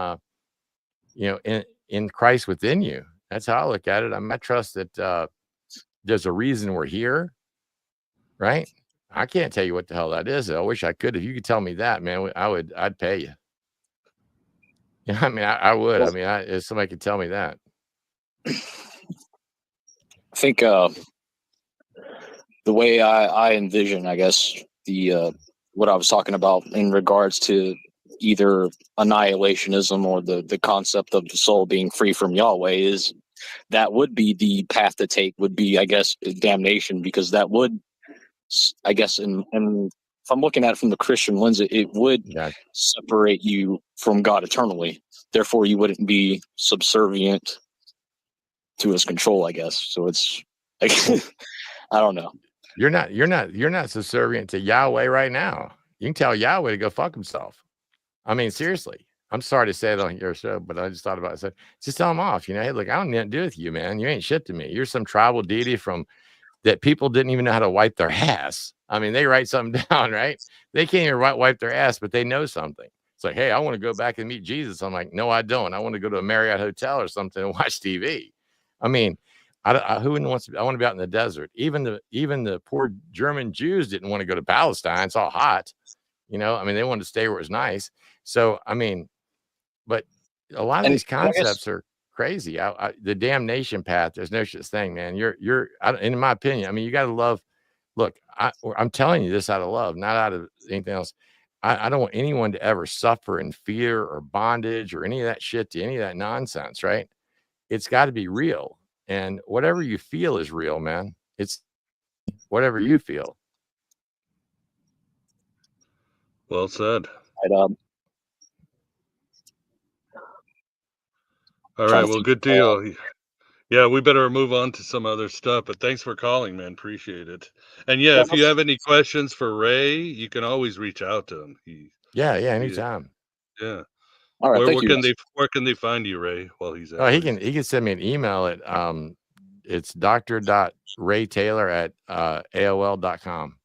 in Christ within you. That's how I look at it. I trust that there's a reason we're here, right? I can't tell you what the hell that is. I wish I could. If you could tell me that, man, I'd pay you. I mean, I would. I mean, if somebody could tell me that. I think the way I envision, I guess, the what I was talking about in regards to either annihilationism or the concept of the soul being free from Yahweh is that would be the path to take, would be, I guess, damnation, because that would, I guess, and if I'm looking at it from the Christian lens, it would separate you from God eternally. Therefore, you wouldn't be subservient to his control, I guess. So it's like, I don't know. You're not subservient to Yahweh right now. You can tell Yahweh to go fuck himself. I mean, seriously. I'm sorry to say it on your show, but I just thought about it. So just tell him off. Hey, look, I don't need to do with you, man. You ain't shit to me. You're some tribal deity that people didn't even know how to wipe their ass. I mean, they write something down, right? They can't even wipe their ass, but they know something. It's like, hey, I want to go back and meet Jesus. I'm like, no, I don't. I want to go to a Marriott hotel or something and watch TV. I mean, who wants to? I want to be out in the desert. Even the poor German Jews didn't want to go to Palestine. It's all hot. I mean, they wanted to stay where it was nice. So, I mean, but a lot of these concepts are crazy. The damnation path, there's no such thing, man. In my opinion, I mean, you got to love. Look, I'm telling you this out of love, not out of anything else. I don't want anyone to ever suffer in fear or bondage or any of that shit, to any of that nonsense, right? It's got to be real. And whatever you feel is real, man. It's whatever you feel. Well said. All right. Well, good deal. Yeah, we better move on to some other stuff, but thanks for calling, man. Appreciate it. And yeah, if you have any questions for Ray, you can always reach out to him. Anytime. Yeah. All right. Where can they find you, Ray, while he's at? Oh, he can send me an email at it's dr.raytaylor@aol.com.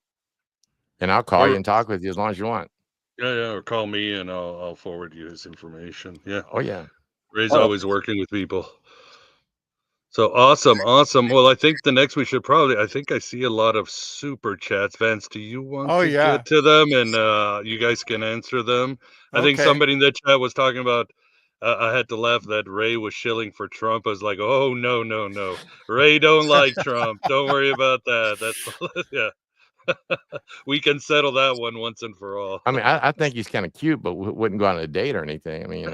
And I'll call you and talk with you as long as you want. Yeah, or call me and I'll forward you his information. Yeah. Oh yeah. Ray's always working with people. So awesome. Well, I think the next I think I see a lot of super chats. Vance, do you want to get to them and you guys can answer them? I think somebody in the chat was talking about I had to laugh that Ray was shilling for Trump. I was like, oh no. Ray don't like Trump. Don't worry about that. That's yeah. We can settle that one once and for all. I mean, I think he's kind of cute, but wouldn't go on a date or anything. I mean,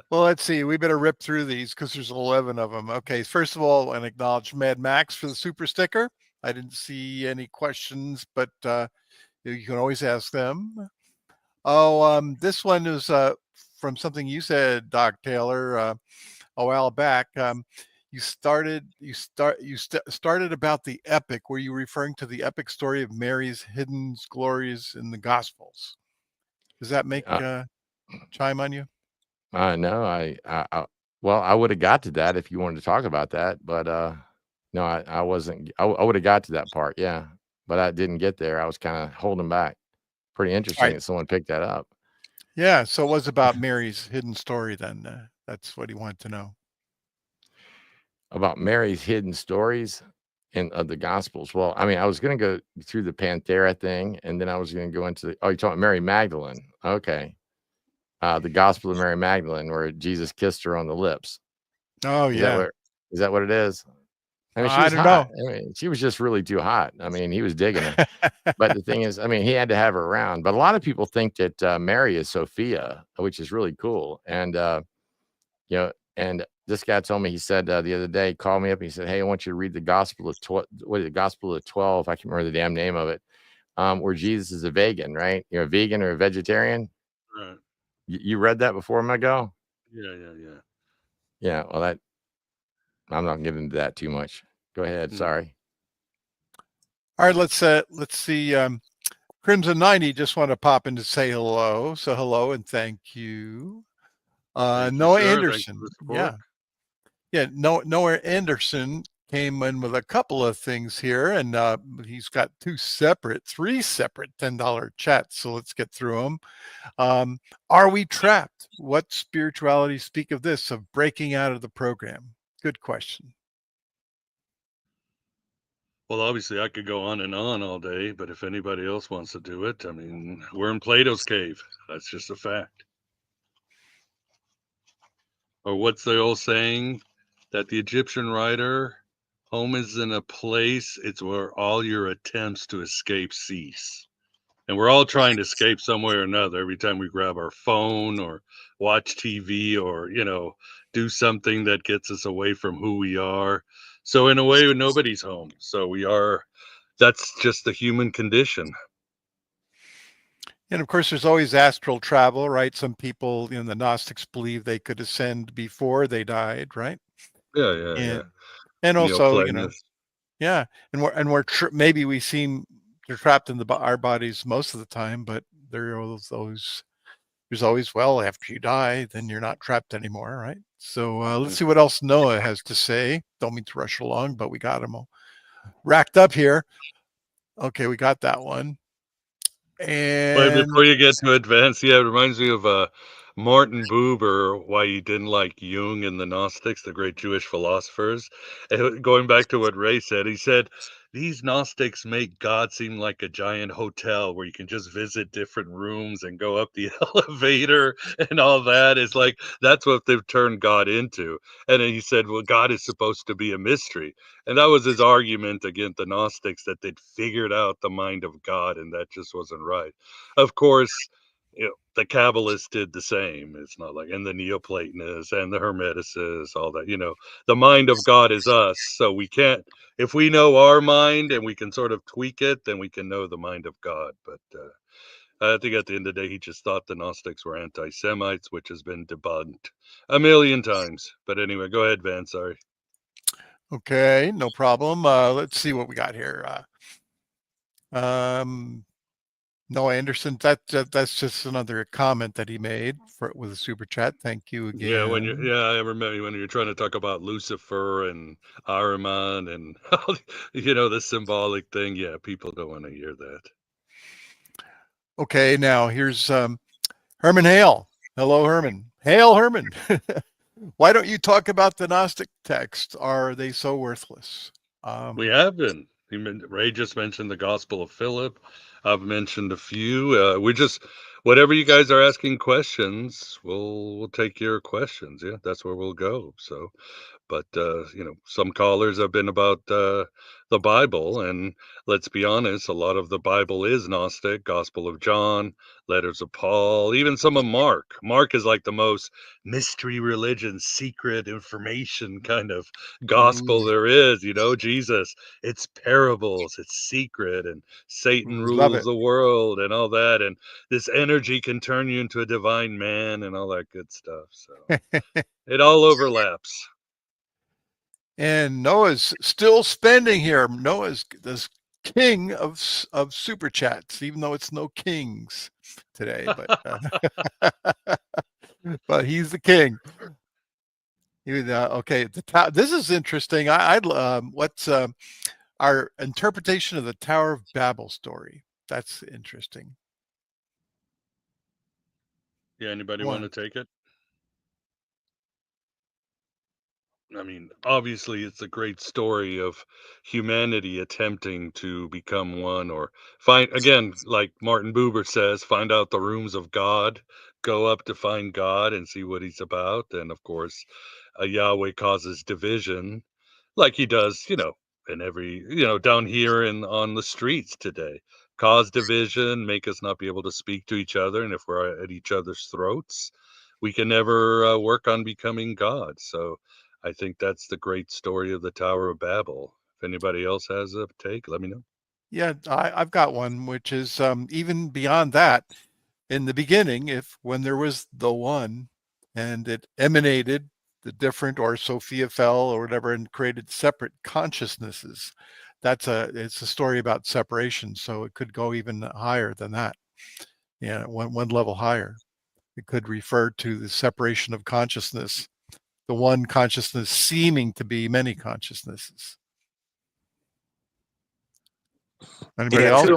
Well, let's see. We better rip through these because there's 11 of them. Okay. First of all, and acknowledge Mad Max for the super sticker. I didn't see any questions, but you can always ask them. Oh, this one is from something you said, Doc Taylor, a while back. You started about the epic. Were you referring to the epic story of Mary's hidden glories in the Gospels? Does that make chime on you? No, well, I would have got to that if you wanted to talk about that, but no, I wasn't. I would have got to that part, yeah, but I didn't get there. I was kind of holding back. Pretty interesting that someone picked that up. Yeah, so it was about Mary's hidden story then. That's what he wanted to know. About Mary's hidden stories of the Gospels. Well, I mean, I was going to go through the Panthera thing, and then I was going to go into you're talking Mary Magdalene. Okay. The Gospel of Mary Magdalene, where Jesus kissed her on the lips. Oh, yeah. Is that what it is? I mean, she was I don't hot. know. I mean, she was just really too hot. I mean, he was digging her. But the thing is, I mean, he had to have her around. But a lot of people think that Mary is Sophia, which is really cool. And, and this guy told me, he said the other day, called me up. And he said, hey, I want you to read the Gospel of the Gospel of 12. I can't remember the damn name of it, where Jesus is a vegan, right? You're a vegan or a vegetarian. Right. You read that before, Mago? Yeah. Yeah. Well, I'm not getting into that too much. Go ahead. Sorry. All right, let's see. Crimson 90 just want to pop in to say hello. So hello and thank you. Noah Anderson. Noah Anderson came in with a couple of things here, and he's got three separate $10 chats. So let's get through them. Are we trapped? What spirituality speak of this, of breaking out of the program? Good question. Well, obviously, I could go on and on all day, but if anybody else wants to do it, I mean, we're in Plato's cave. That's just a fact. Or what's the old saying that the Egyptian writer, home is in a place, it's where all your attempts to escape cease. And we're all trying to escape some way or another every time we grab our phone or watch TV or, do something that gets us away from who we are. So in a way, nobody's home. So that's just the human condition. And of course, there's always astral travel, right? Some people, the Gnostics believe they could ascend before they died, right? Yeah. And also, yeah. And we're maybe we seem they're trapped in our bodies most of the time, but there's always, well, after you die, then you're not trapped anymore, right? So let's see what else Noah has to say. Don't mean to rush along, but we got him all racked up here. Okay, we got that one. And before you get to advance, it reminds me of Martin Buber, why he didn't like Jung and the Gnostics, the great Jewish philosophers. And going back to what Ray said, he said, these Gnostics make God seem like a giant hotel where you can just visit different rooms and go up the elevator and all that. It's like, that's what they've turned God into. And then he said, well, God is supposed to be a mystery. And that was his argument against the Gnostics, that they'd figured out the mind of God, and that just wasn't right. Of course, the Kabbalists did the same. It's not like, and the Neoplatonists and the Hermeticists, all that, the mind of God is us. So we can't, if we know our mind and we can sort of tweak it, then we can know the mind of God. But I think at the end of the day, he just thought the Gnostics were anti-Semites, which has been debunked a million times. But anyway, go ahead, Van. Sorry. Okay, no problem. Let's see what we got here. Noah Anderson, that's just another comment that he made with a super chat. Thank you again. Yeah, I remember when you're trying to talk about Lucifer and Ahriman and the symbolic thing. Yeah, people don't want to hear that. Okay, now here's Herman Hale. Hello, Herman. Hail, Herman. Why don't you talk about the Gnostic texts? Are they so worthless? We have been. Ray just mentioned the Gospel of Philip. I've mentioned a few. Whatever you guys are asking questions, we'll take your questions. Yeah, that's where we'll go. So, but some callers have been about the Bible, and let's be honest, a lot of the Bible is Gnostic. Gospel of John, letters of Paul, even some of Mark. Mark is like the most mystery religion, secret information kind of gospel there is. Jesus, it's parables, it's secret, and Satan rules the world and all that, and this energy can turn you into a divine man and all that good stuff. So it all overlaps. And Noah's still spending here. Noah's this king of super chats, even though it's no kings. today, but he's the king. Okay, this is interesting. What's our interpretation of the Tower of Babel story? That's interesting. Yeah, anybody want to take it? I mean, obviously, it's a great story of humanity attempting to become one or find, again, like Martin Buber says, find out the rooms of God, go up to find God and see what he's about. And of course, Yahweh causes division like he does, in every, down here and on the streets today. Cause division, make us not be able to speak to each other. And if we're at each other's throats, we can never work on becoming God. So I think that's the great story of the Tower of Babel. If anybody else has a take, let me know. Yeah, I've got one, which is even beyond that. In the beginning, when there was the one, and it emanated the different, or Sophia fell or whatever, and created separate consciousnesses. It's a story about separation, so it could go even higher than that. Yeah, one level higher. It could refer to the separation of consciousness, the one consciousness seeming to be many consciousnesses. Anybody else?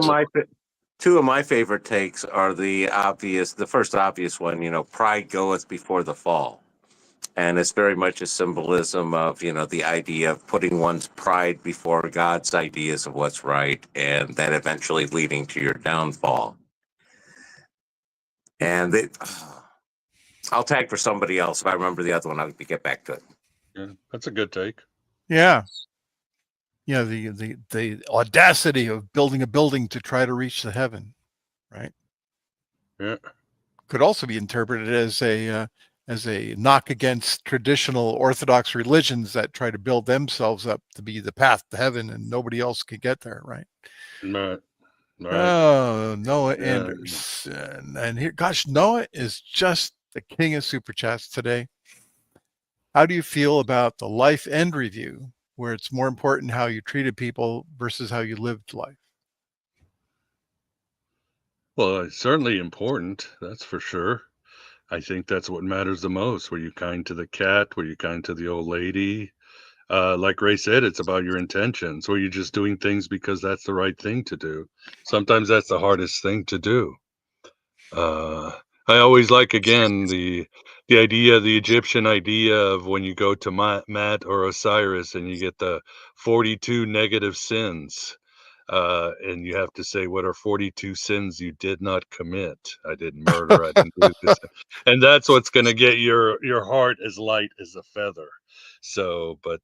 Two of my favorite takes are the first obvious one, pride goeth before the fall. And it's very much a symbolism of, the idea of putting one's pride before God's ideas of what's right, and that eventually leading to your downfall. And I'll tag for somebody else. If I remember the other one, I'll get back to it. Yeah, that's a good take. Yeah. Yeah, the audacity of building a building to try to reach the heaven, right? Yeah. Could also be interpreted as a knock against traditional Orthodox religions that try to build themselves up to be the path to heaven, and nobody else can get there, right? Right. Oh, Noah Anderson. And here, gosh, Noah is just the king of super chats today. How do you feel about the life end review, where it's more important how you treated people versus how you lived life? Well, it's certainly important, that's for sure. I think that's what matters the most. Were you kind to the cat? Were you kind to the old lady? Like Ray said, it's about your intentions. Were you just doing things because that's the right thing to do? Sometimes that's the hardest thing to do. I always like, again, the idea, the Egyptian idea of when you go to Maat or Osiris and you get the 42 negative sins. And you have to say, what are 42 sins you did not commit? I didn't murder. I didn't do this. And that's what's going to get your heart as light as a feather. So, but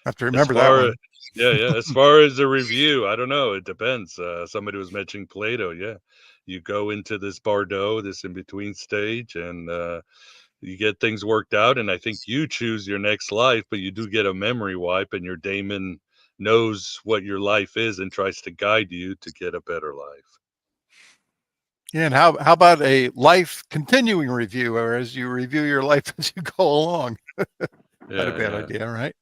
have to remember that one. Yeah. As far as the review, I don't know. It depends. Somebody was mentioning Plato. Yeah. You go into this Bardo, this in-between stage, and you get things worked out. And I think you choose your next life, but you do get a memory wipe, and your daemon knows what your life is and tries to guide you to get a better life. Yeah, and how about a life continuing review, or as you review your life as you go along? Not a bad idea, right?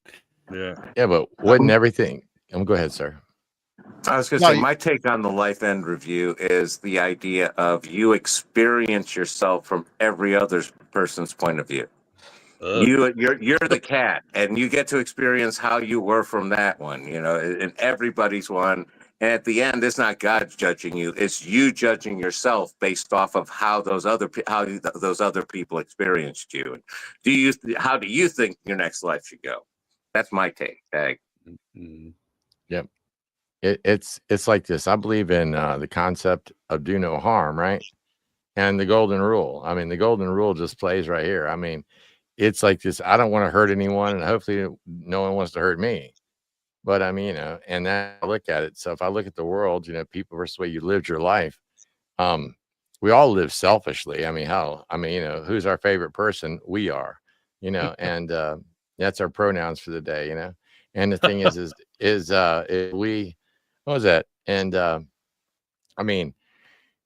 Yeah. Yeah, but wouldn't everything? Go ahead, sir. I was going to say, my take on the life end review is the idea of you experience yourself from every other person's point of view. You're the cat, and you get to experience how you were from that one, and everybody's one. And at the end, it's not God judging you; it's you judging yourself based off of how those other people experienced you. And how do you think your next life should go? That's my take. Tag. Yep. It's like this. I believe in the concept of do no harm, right? And the golden rule. I mean, the golden rule just plays right here. I mean, it's like this. I don't want to hurt anyone, and hopefully no one wants to hurt me. But I mean, and then I look at it. So if I look at the world, people versus the way you lived your life, we all live selfishly. I mean, who's our favorite person? We are, and that's our pronouns for the day, And the thing is we, what was that? And I mean,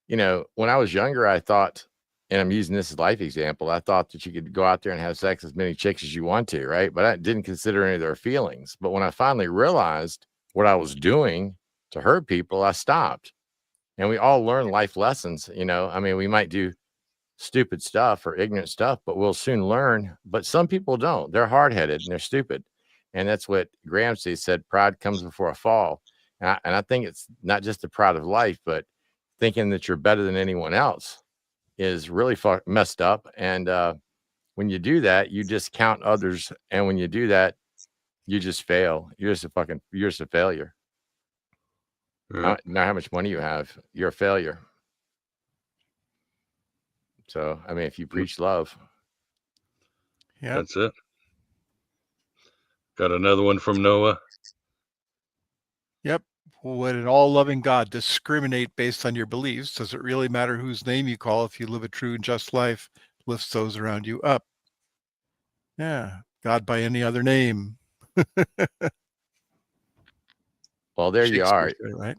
when I was younger, I thought, and I'm using this as a life example, I thought that you could go out there and have sex with as many chicks as you want to, right? But I didn't consider any of their feelings. But when I finally realized what I was doing to hurt people, I stopped. and we all learn life lessons. You know, I mean, we might do stupid stuff or ignorant stuff, but we'll soon learn. But some people don't. They're hard-headed and they're stupid. And that's what Gramsci said, pride comes before a fall. And I think it's not just the pride of life, but thinking that you're better than anyone else is really messed up. And when you do that, you discount others. And when you do that, you just fail. You're just a failure. Yeah. Not how much money you have, you're a failure. So, I mean, if you preach love. Yeah. That's it. Got another one from Noah. Yep. Would an all-loving God discriminate based on your beliefs? Does it really matter whose name you call if you live a true and just life, lifts those around you up? Yeah. God by any other name. Well, there you are. Right?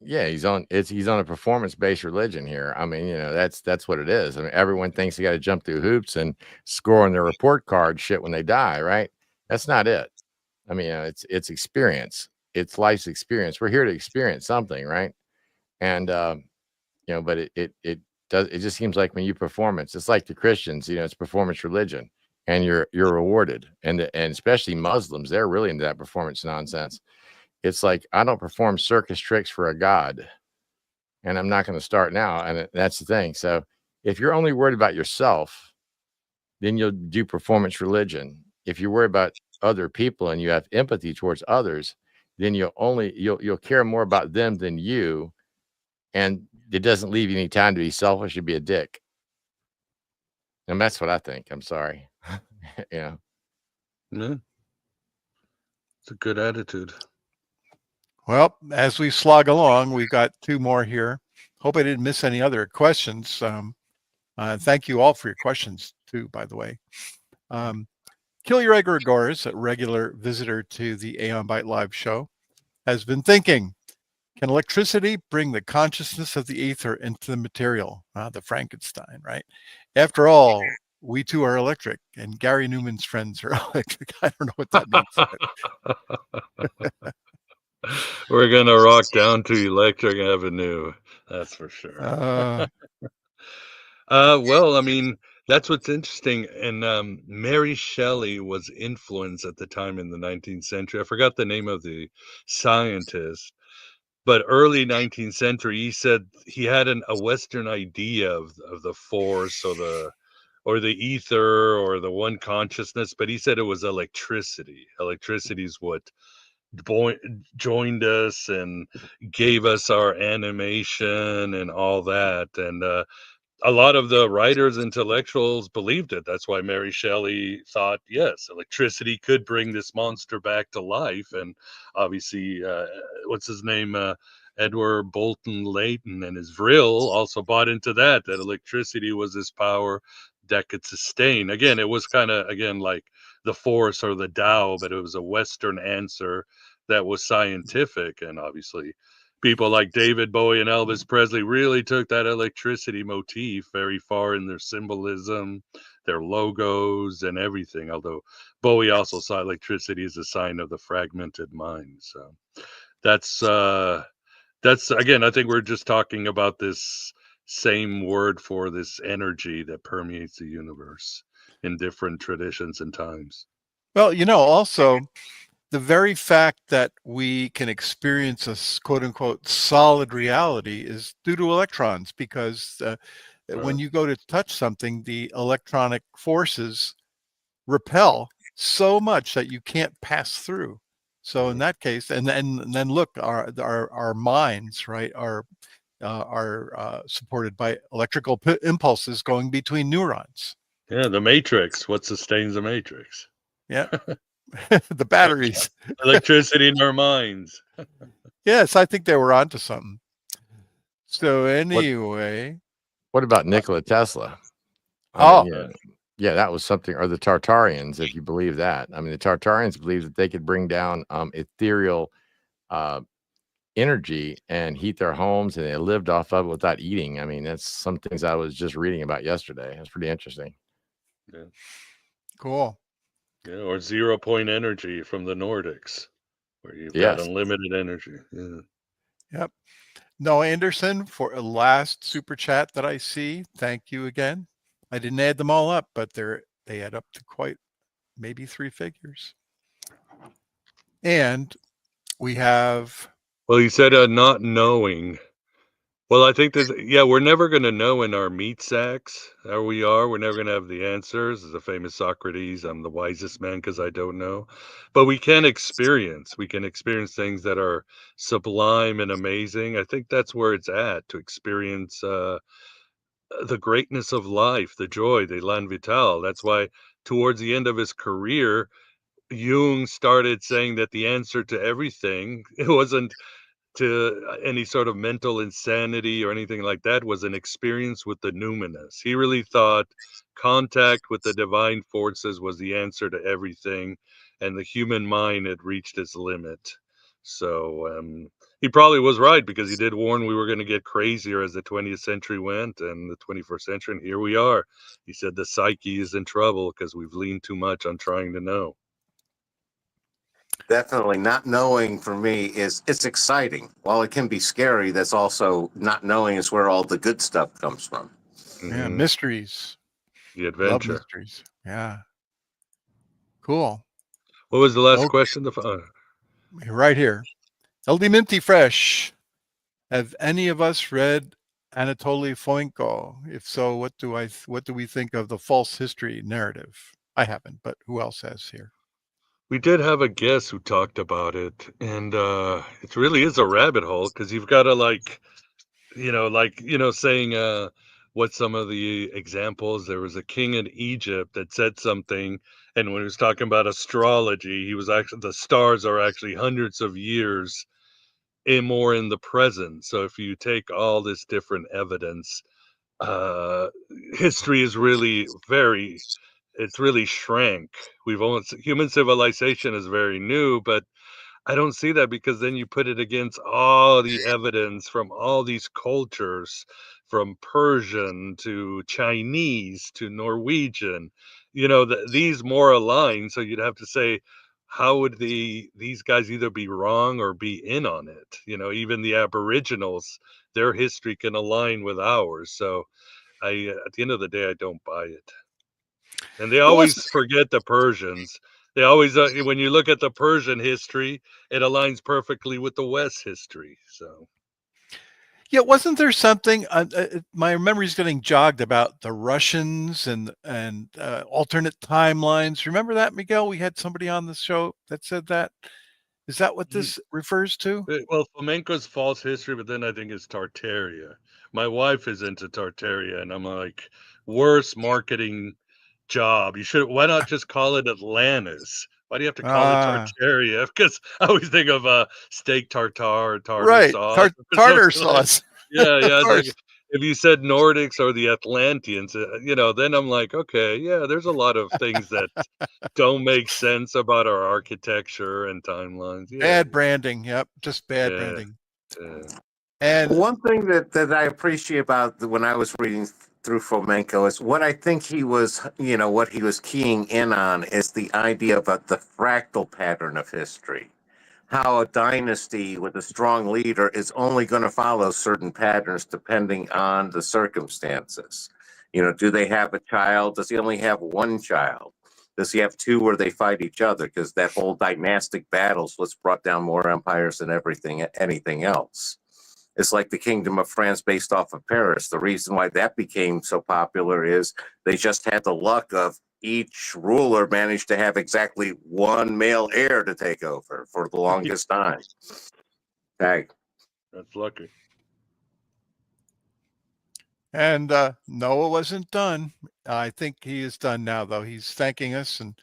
Yeah, he's on a performance-based religion here. I mean, you know, that's what it is. I mean, everyone thinks they got to jump through hoops and score on their report card shit when they die, right? That's not it. I mean, it's experience. It's life's experience. We're here to experience something, right? And you know, but it just seems like when you performance, it's like the Christians, you know, it's performance religion, and you're rewarded. And especially Muslims, they're really into that performance nonsense. It's like, I don't perform circus tricks for a god, and I'm not going to start now. And that's the thing. So if you're only worried about yourself, then you'll do performance religion. If you're worried about other people and you have empathy towards others, then you'll care more about them than you. And it doesn't leave you any time to be selfish or be a dick. And that's what I think. I'm sorry. Yeah. Yeah. It's a good attitude. Well, as we slog along, we've got two more here. Hope I didn't miss any other questions. Thank you all for your questions too, by the way. Kill Your Egregores, a regular visitor to the Aeon Byte Live show, has been thinking, can electricity bring the consciousness of the ether into the material? The Frankenstein, right? After all, we too are electric, and Gary Newman's friends are electric. I don't know what that means. We're going to rock down to Electric Avenue. That's for sure. Well, I mean, that's what's interesting. And Mary Shelley was influenced at the time in the 19th century. I forgot the name of the scientist, but early 19th century, he said he had a Western idea of the force or the ether or the one consciousness, but he said it was electricity. Electricity is what joined us and gave us our animation and all that. And a lot of the writers, intellectuals believed it. That's why Mary Shelley thought, yes, electricity could bring this monster back to life. And obviously, what's his name? Edward Bolton Leighton and his Vril also bought into that electricity was this power that could sustain. Again, it was kind of, like the Force or the Tao, but it was a Western answer that was scientific. And obviously, people like David Bowie and Elvis Presley really took that electricity motif very far in their symbolism, their logos, and everything. Although Bowie also saw electricity as a sign of the fragmented mind. So that's again, I think we're just talking about this same word for this energy that permeates the universe in different traditions and times. Well, you know, also the very fact that we can experience a quote unquote solid reality is due to electrons, because when you go to touch something, the electronic forces repel so much that you can't pass through. So in that case, and then look, our minds, right, are supported by electrical impulses going between neurons. Yeah, the matrix. What sustains the matrix? Yeah. The batteries. Electricity in our minds. Yes, I think they were onto something. So anyway. What about Nikola Tesla? Yeah, that was something. Or the Tartarians, if you believe that. I mean, the Tartarians believed that they could bring down ethereal energy and heat their homes, and they lived off of it without eating. I mean, that's some things I was just reading about yesterday. It's pretty interesting. Yeah. Cool. Yeah, or 0 point energy from the Nordics, where you've got unlimited energy. Yeah. Yep. Noah Anderson for a last super chat that I see. Thank you again. I didn't add them all up, but they add up to quite maybe 3 figures. And we have. Well, you said not knowing. Well, I think we're never going to know in our meat sacks. We're never going to have the answers. As the famous Socrates, I'm the wisest man because I don't know. But we can experience. We can experience things that are sublime and amazing. I think that's where it's at, to experience the greatness of life, the joy, the elan vital. That's why towards the end of his career, Jung started saying that the answer to everything, it wasn't to any sort of mental insanity or anything like that, was an experience with the numinous. He really thought contact with the divine forces was the answer to everything, and the human mind had reached its limit. So he probably was right, because he did warn we were going to get crazier as the 20th century went and the 21st century, and here we are. He said the psyche is in trouble because we've leaned too much on trying to know. Definitely not knowing for me it's exciting. While it can be scary, that's also not knowing is where all the good stuff comes from. Yeah, mysteries. The Love adventure. mysteries. Yeah. Cool. What was the last question? Right here. LD Minty Fresh. Have any of us read Anatoly Fomenko? If so, what do we think of the false history narrative? I haven't, but who else has here? We did have a guest who talked about it, and it really is a rabbit hole, because you've got to saying what some of the examples. There was a king in Egypt that said something, and when he was talking about astrology, he was actually, the stars are actually hundreds of years more in the present. So if you take all this different evidence, history is really it's really shrank. Human civilization is very new, but I don't see that, because then you put it against all the evidence from all these cultures, from Persian to Chinese to Norwegian, these more align. So you'd have to say, how would these guys either be wrong or be in on it? Even the Aboriginals, their history can align with ours. So at the end of the day, I don't buy it. And they always forget the Persians. They always, when you look at the Persian history, it aligns perfectly with the West history. So, yeah, wasn't there something? My memory's getting jogged about the Russians and alternate timelines. Remember that, Miguel? We had somebody on the show that said that. Is that what this refers to? Well, flamenco's false history, but then I think it's Tartaria. My wife is into Tartaria, and I'm like, worst marketing job. Why not just call it Atlantis? Why do you have to call it Tartaria? Because I always think of steak tartare, tartar sauce. Tartar sauce. Yeah. It's like, if you said Nordics or the Atlanteans, then I'm like, okay, yeah, there's a lot of things that don't make sense about our architecture and timelines. Yeah. Bad branding. Yep. Just bad branding. Yeah. And one thing that I appreciate about when I was reading through Fomenko is what I think he was, what he was keying in on is the idea of the fractal pattern of history. How a dynasty with a strong leader is only going to follow certain patterns depending on the circumstances. Do they have a child? Does he only have one child? Does he have two where they fight each other? Because that whole dynastic battles was brought down more empires than anything else. It's like the Kingdom of France based off of Paris. The reason why that became so popular is they just had the luck of each ruler managed to have exactly one male heir to take over for the longest time. Okay. That's lucky. And Noah wasn't done. I think he is done now, though. He's thanking us and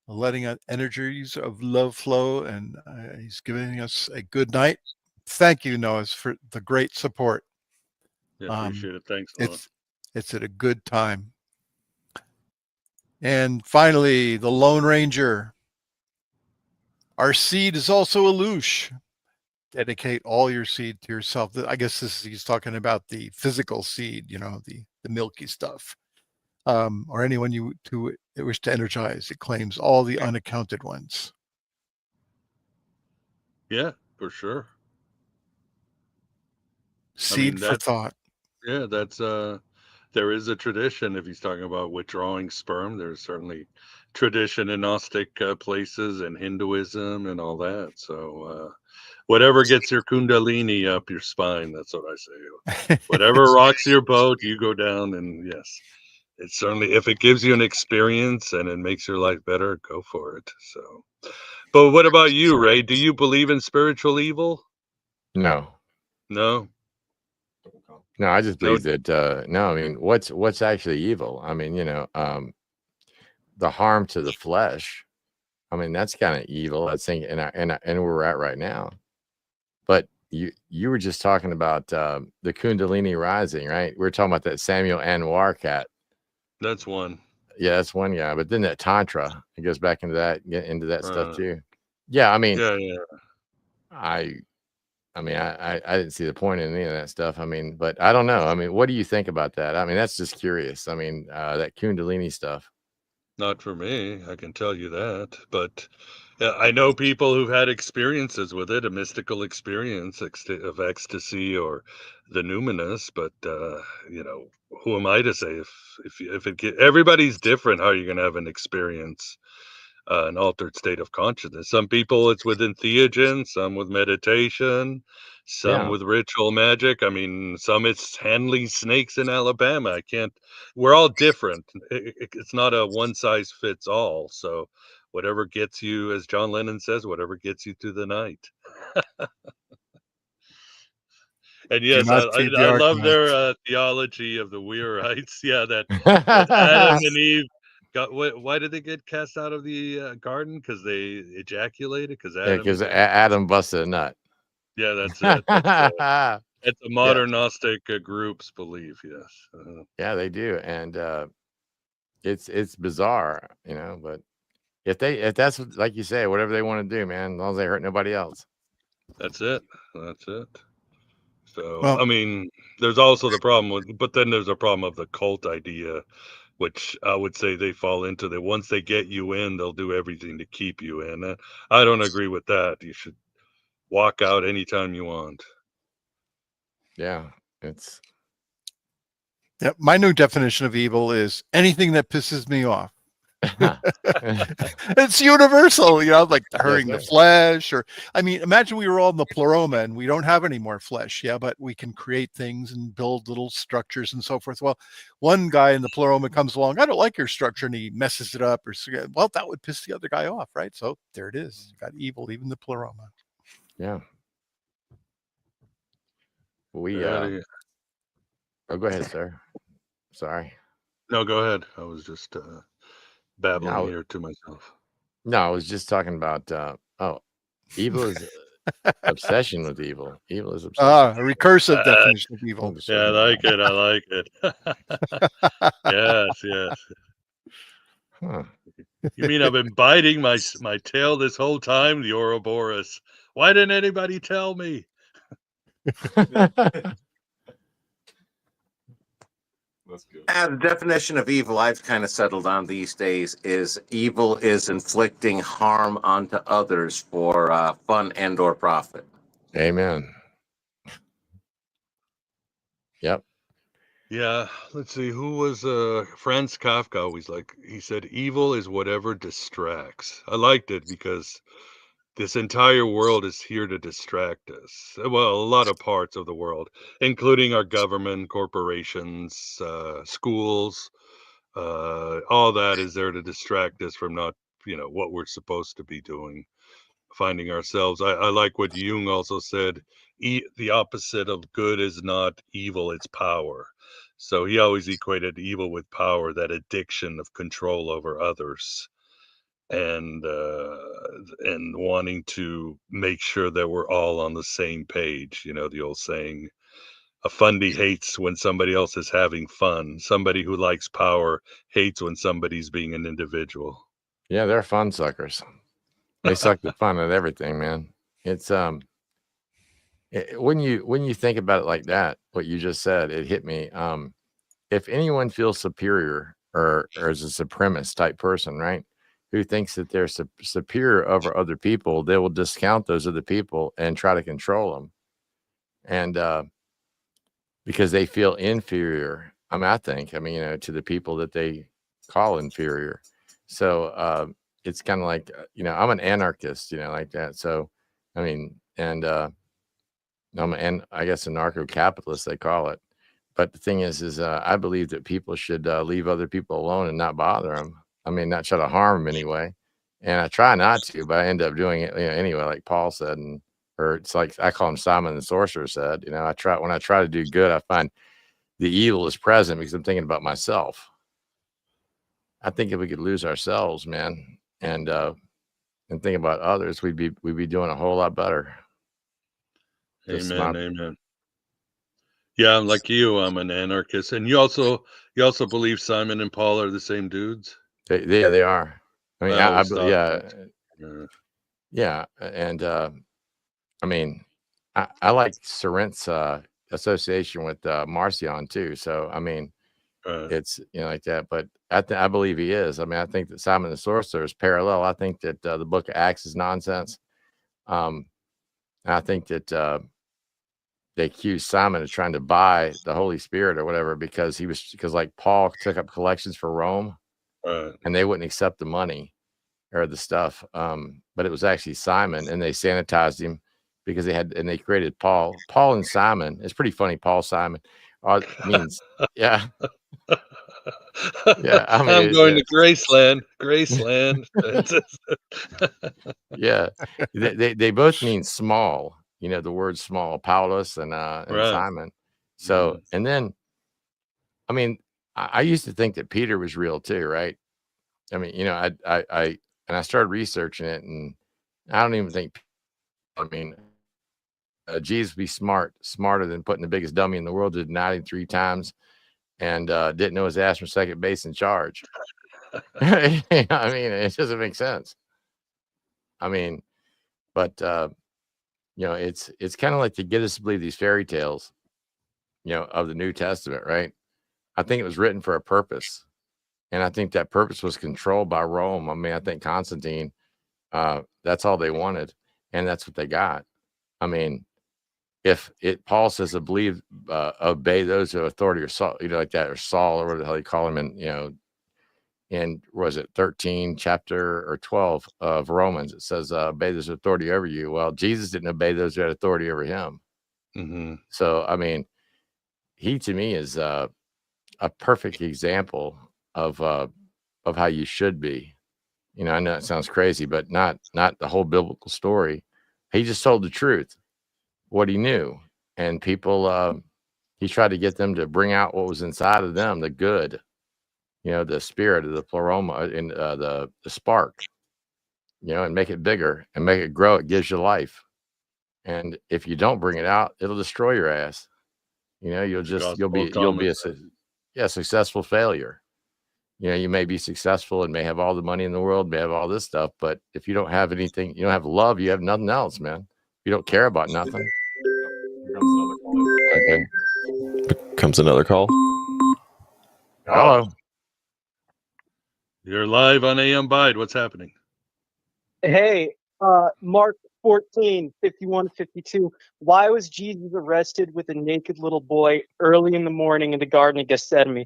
letting energies of love flow, and he's giving us a good night. Thank you, Noah, for the great support. Yeah, appreciate it. Thanks, Noah. It's at a good time. And finally, the Lone Ranger. Our seed is also a loosh. Dedicate all your seed to yourself. I guess he's talking about the physical seed, the milky stuff. Or anyone you wish to energize. It claims all the unaccounted ones. Yeah, for sure. Seed for that's thought. that's there is a tradition. If he's talking about withdrawing sperm, there's certainly tradition in Gnostic places and Hinduism and all that. So whatever gets your Kundalini up your spine, that's what I say. Whatever rocks your boat, you go down. And yes, it's certainly, if it gives you an experience and it makes your life better, go for it. So, but what about you, Ray? Do you believe in spiritual evil? No. No. No, I just believe that no, I mean, what's actually evil? I mean, the harm to the flesh. I mean, that's kind of evil, I think, and where we're at right now. But you were just talking about the Kundalini rising, right? We were talking about that Samuel Anwar cat. That's one. Yeah, that's one guy. But then that Tantra, it goes back into that stuff too. Yeah, I mean, yeah. I mean, I didn't see the point in any of that stuff. I mean, but I don't know. I mean, what do you think about that? I mean, that's just curious. I mean, that Kundalini stuff. Not for me, I can tell you that. But I know people who've had experiences with it, a mystical experience of ecstasy or the numinous. But who am I to say everybody's different? How are you going to have an experience? An altered state of consciousness. Some people it's with entheogen, some with meditation, some with ritual magic. I mean, some it's handling snakes in Alabama. We're all different. It's not a one size fits all. So whatever gets you, as John Lennon says, whatever gets you through the night. And yes, I love their theology of the Weirites. Yeah, that Adam and Eve why did they get cast out of the garden? Because they ejaculated? Because Adam busted a nut. Yeah, that's it. That's a modern Gnostic group's belief. Yes. Yeah, they do, and it's bizarre, But if that's like you say, whatever they want to do, man, as long as they hurt nobody else. That's it. So I mean, there's also the problem but then there's a problem of the cult idea, which I would say they fall into. That once they get you in, they'll do everything to keep you in. I don't agree with that. You should walk out anytime you want. Yeah, my new definition of evil is anything that pisses me off. It's universal, like hurting the flesh, or I mean, imagine we were all in the pleroma and we don't have any more flesh, but we can create things and build little structures and so forth. Well, one guy in the pleroma comes along, I don't like your structure, and he messes it up, well, that would piss the other guy off, right? So there it is. You got evil, even the pleroma. Yeah. Oh, go ahead, sir. Sorry. No, go ahead. I was just babbling here to myself. No, I was just talking about evil is obsession with evil. Evil is obsession. A recursive definition of evil. Yeah, I like it. Yes. Huh. You mean I've been biting my tail this whole time, the Ouroboros? Why didn't anybody tell me? That's good. The definition of evil I've kind of settled on these days is evil is inflicting harm onto others for fun and or profit. Amen. Yep. Yeah, let's see. Who was Franz Kafka always he said evil is whatever distracts. I liked it because this entire world is here to distract us. Well, a lot of parts of the world, including our government, corporations, schools, all that is there to distract us from not, what we're supposed to be doing, finding ourselves. I like what Jung also said, the opposite of good is not evil, it's power. So he always equated evil with power, that addiction of control over others. And wanting to make sure that we're all on the same page. The old saying, a fundy hates when somebody else is having fun. Somebody who likes power hates when somebody's being an individual. Yeah, they're fun suckers. They suck the fun at everything, man. It's when you think about it like that, what you just said, it hit me. If anyone feels superior or is a supremacist type person, right, who thinks that they're superior over other people, they will discount those other people and try to control them. And because they feel inferior. I mean, to the people that they call inferior. So it's kind of like, I'm an anarchist, like that. So, I mean, and I guess anarcho-capitalist, they call it. But the thing is I believe that people should leave other people alone and not bother them. I mean, not try to harm them anyway. And I try not to, but I end up doing it, anyway, like Paul said, or it's like I call him Simon the Sorcerer said. When I try to do good, I find the evil is present because I'm thinking about myself. I think if we could lose ourselves, man, and think about others, we'd be doing a whole lot better. Amen. Yeah, I'm like you. I'm an anarchist, and you also believe Simon and Paul are the same dudes. They are. I mean, yeah, and I mean, I like Sorrent's association with Marcion too. So I mean, it's like that. But I believe he is. I mean, I think that Simon the Sorcerer is parallel. I think that the Book of Acts is nonsense. I think that they accused Simon of trying to buy the Holy Spirit or whatever because like Paul took up collections for Rome, and they wouldn't accept the money or the stuff. But it was actually Simon, and they sanitized him because they created Paul and Simon. It's pretty funny. Paul Simon means yeah. Yeah, I mean, I'm going to Graceland. Yeah, they both mean small. The word small, Paulus and Simon. So, and then, I mean, I used to think that Peter was real too, right? I mean, I started researching it, and I don't even think. I mean, Jesus be smarter than putting the biggest dummy in the world to deny him 3 times, and didn't know his ass from second base in charge. I mean, it doesn't make sense. I mean, but it's kind of like to get us to believe these fairy tales, of the New Testament, right? I think it was written for a purpose, and I think that purpose was controlled by Rome. I mean, I think Constantine, that's all they wanted, and that's what they got. I mean, Paul says to believe, obey those who have authority, or Saul, like that, or Saul, or whatever the hell you call him, in was it 13 chapter or 12 of Romans, it says obey those authority over you. Well, Jesus didn't obey those who had authority over him. Mm-hmm. So I mean, he to me is a perfect example of how you should be. I know it sounds crazy, but not the whole biblical story. He just told the truth, what he knew, and people he tried to get them to bring out what was inside of them, the good, the spirit of the pleroma and the spark, and make it bigger and make it grow. It gives you life. And if you don't bring it out, it'll destroy your ass. You'll be a successful failure. You may be successful and may have all the money in the world, may have all this stuff, but if you don't have anything, you don't have love, you have nothing else, man. You don't care about nothing. Okay. Comes another call. Hello. You're live on AM Bide. What's happening? Hey, Mark 14, 51, 52. Why was Jesus arrested with a naked little boy early in the morning in the Garden of Gethsemane?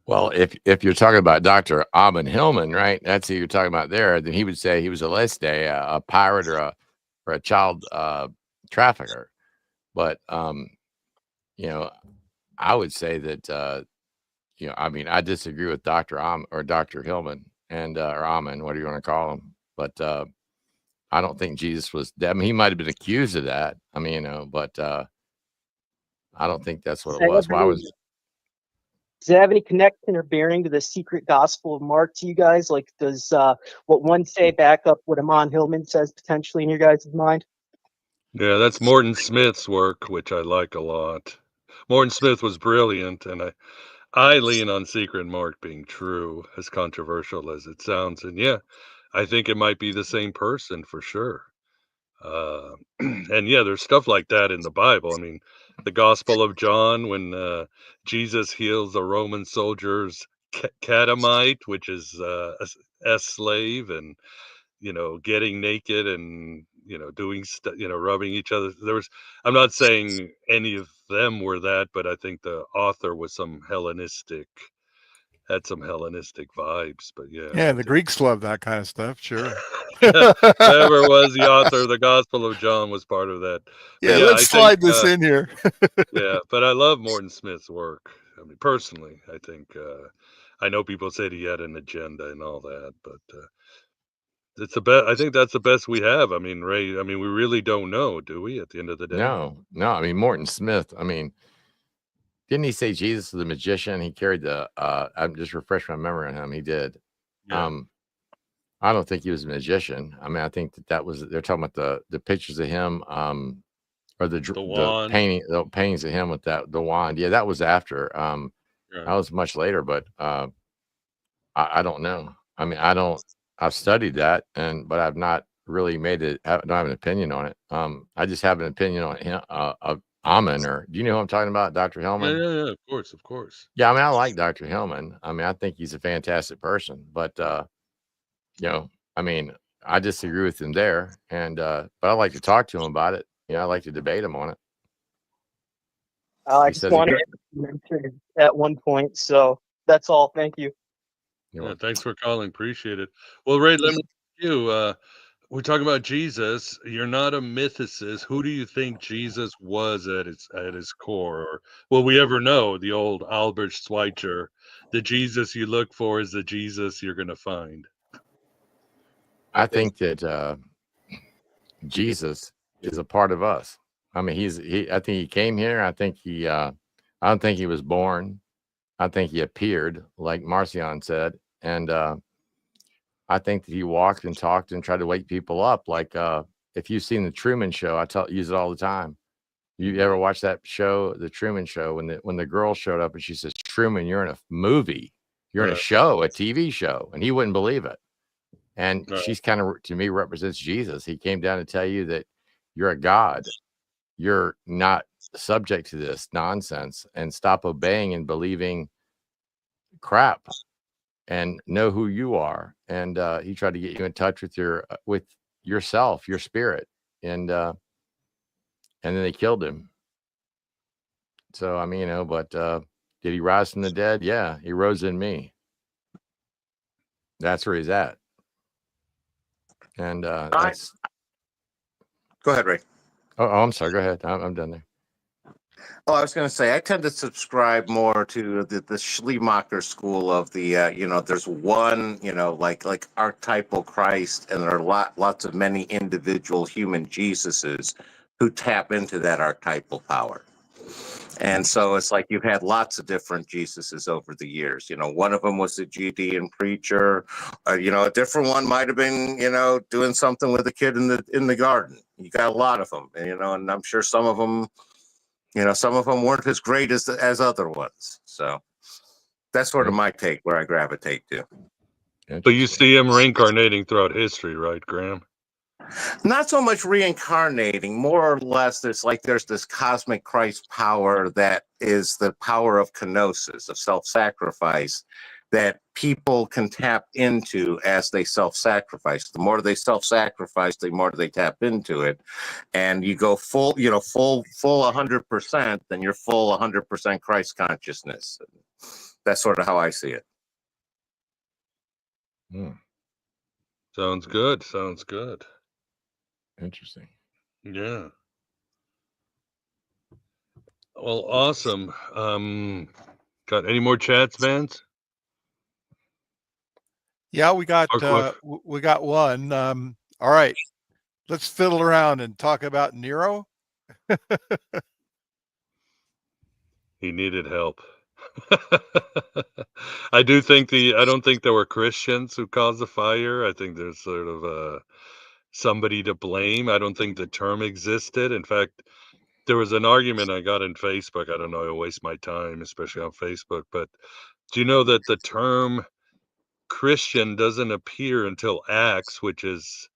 Well, if you're talking about Dr. Amon Hillman, right? That's who you're talking about there. Then he would say he was a pirate or a child trafficker. But I would say that I mean, I disagree with Dr. Dr. Hillman and or Amon, what do you want to call him? But I don't think Jesus was dead. I mean, he might have been accused of that. I mean, but I don't think that's what it was. Does it have any connection or bearing to the secret gospel of Mark to you guys? Like, does what one say back up what Amon Hillman says potentially in your guys' mind? Yeah, that's Morton Smith's work, which I like a lot. Morton Smith was brilliant, and I lean on Secret Mark being true, as controversial as it sounds. And yeah, I think it might be the same person for sure. And yeah, there's stuff like that in the Bible. I mean, the Gospel of John, when Jesus heals a Roman soldier's catamite, which is a slave, and getting naked and doing stuff, rubbing each other. I'm not saying any of them were that, but I think the author was had some Hellenistic vibes. But yeah, Yeah, the Greeks love that kind of stuff. Sure. whoever was the author of the Gospel of John was part of that. But Yeah, yeah, let's I think, slide this in here. yeah, but I love Morton Smith's work. I mean, personally, I think I know people said he had an agenda and all that, but it's the best. I think that's the best we have. I mean, Ray. I mean, we really don't know, do we? At the end of the day, No. I mean, Morton Smith. I mean, didn't he say Jesus was a magician? He carried the. I'm just refresh my memory on him. He did. Yeah. I don't think he was a magician. I mean, I think that was they're talking about the pictures of him, or the wand. paintings of him with the wand. Yeah, that was after. Right. That was much later, but I don't know. I mean, I've studied that, but I've not really made it. I don't have an opinion on it. I just have an opinion on him, of Amen, or do you know who I'm talking about, Dr. Hellman? Yeah, of course. Yeah, I mean, I like Dr. Hellman. I mean, I think he's a fantastic person, but I mean, I disagree with him there, but I like to talk to him about it. I like to debate him on it. I just wanted to mention at one point, so that's all. Thank you. Yeah, thanks for calling. Appreciate it. Well, Ray, let me ask you. We're talking about Jesus. You're not a mythicist. Who do you think Jesus was at his core? Or will we ever know? The old Albert Schweitzer, the Jesus you look for is the Jesus you're going to find. I think that Jesus is a part of us. I mean, I think he came here. I don't think he was born. I think he appeared, like Marcion said, and I think that he walked and talked and tried to wake people up. Like if you've seen the Truman Show, use it all the time. You ever watch that show, the Truman Show, when the girl showed up and she says, "Truman, you're in a movie, you're in a show, a TV show," and he wouldn't believe it. And she's kind of, to me, represents Jesus. He came down to tell you that you're a God. You're not subject to this nonsense, and stop obeying and believing crap, and know who you are. And he tried to get you in touch with yourself, your spirit, and then they killed him. So I mean, but did he rise from the dead? Yeah, he rose in me. That's where he's at. And that's. Go ahead, Ray. Oh, I'm sorry. Go ahead. I'm done there. Oh, I was going to say, I tend to subscribe more to the Schleiermacher school of the, there's one, like archetypal Christ, and there are lots of many individual human Jesuses who tap into that archetypal power. And so it's like you've had lots of different Jesuses over the years. One of them was a Judean preacher. A different one might have been, doing something with a kid in the garden. You got a lot of them, and I'm sure some of them weren't as great as other ones. So that's sort of my take, where I gravitate to. But you see him reincarnating throughout history, right, Graham? Not so much reincarnating, more or less there's this cosmic Christ power that is the power of kenosis, of self-sacrifice, that people can tap into as they self-sacrifice. The more they self-sacrifice, the more they tap into it. And you go full 100%, then you're full 100% Christ consciousness. That's sort of how I see it. Sounds good. Interesting. Yeah. Well, awesome. Got any more chats, Vance? Yeah, we got one. All right, let's fiddle around and talk about Nero. He needed help. I don't think there were Christians who caused the fire. I think there's sort of somebody to blame. I don't think the term existed. In fact, there was an argument I got in Facebook. I don't know, I waste my time, especially on Facebook, but do you know that the term Christian doesn't appear until Acts, which is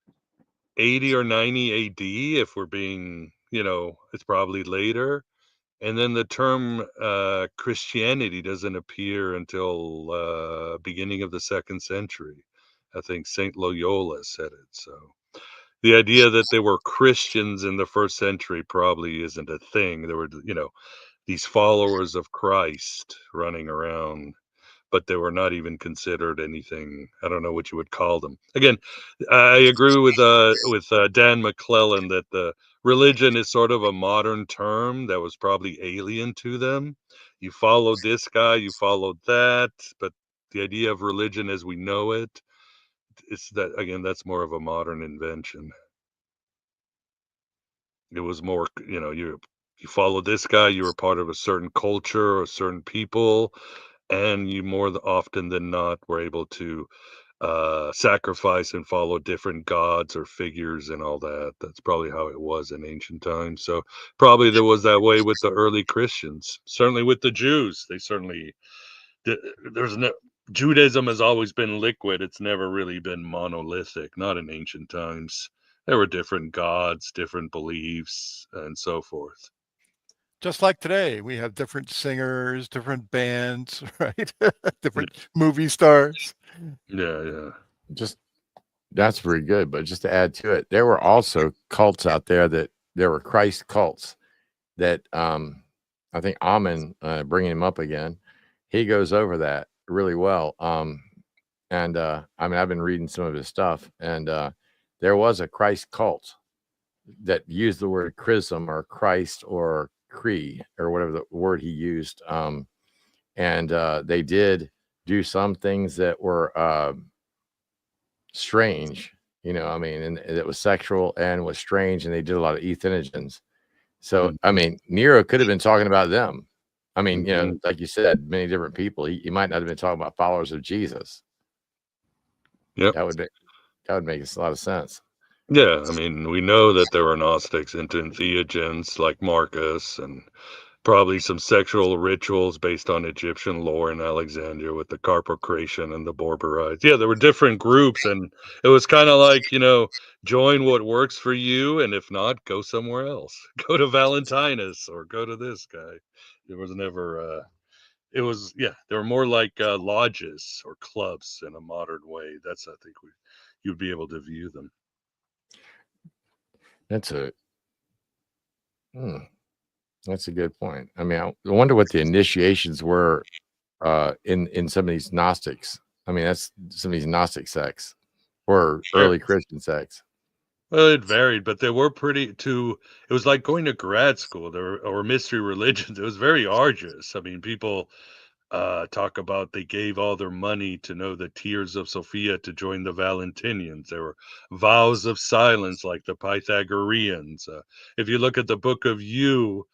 80 or 90 AD, if we're being, it's probably later. And then the term Christianity doesn't appear until beginning of the 2nd century. I think St. Loyola said it. So, the idea that they were Christians in the first century probably isn't a thing. There were, these followers of Christ running around, but they were not even considered anything. I don't know what you would call them. Again, I agree with Dan McClellan that the religion is sort of a modern term that was probably alien to them. You followed this guy, you followed that, but the idea of religion as we know it, it's that again, that's more of a modern invention. It was more, you followed this guy, you were part of a certain culture or certain people, and you often than not were able to sacrifice and follow different gods or figures and all that. That's probably how it was in ancient times. So probably there was that way with the early Christians. Certainly with the Jews, they certainly there's no Judaism has always been liquid. It's never really been monolithic, not in ancient times. There were different gods, different beliefs, and so forth. Just like today, we have different singers, different bands, right? Different movie stars. Yeah. That's pretty good. But just to add to it, there were also cults out there there were Christ cults that I think Amen, bringing him up again, he goes over that really well. And I mean, I've been reading some of his stuff, and there was a Christ cult that used the word chrism or Christ or Cree or whatever the word he used. And they did do some things that were strange, I mean, and it was sexual and was strange, and they did a lot of ethnogens. So, I mean, Nero could have been talking about them. I mean, like you said, many different people. He might not have been talking about followers of Jesus. Yep. That would make a lot of sense. Yeah, I mean, we know that there were Gnostics into entheogens like Marcus, and probably some sexual rituals based on Egyptian lore in Alexandria with the Carpocration and the Borborites. Yeah, there were different groups, and it was kind of like, join what works for you, and if not, go somewhere else. Go to Valentinus or go to this guy. There was never, they were more like lodges or clubs in a modern way. That's, I think, you'd be able to view them. That's a good point. I mean, I wonder what the initiations were in some of these Gnostics. I mean, that's some of these Gnostic sects or early Christian sects. Well, it varied, but they were it was like going to grad school or mystery religions. It was very arduous. I mean, people talk about they gave all their money to know the tears of Sophia to join the Valentinians. There were vows of silence like the Pythagoreans. If you look at the book of you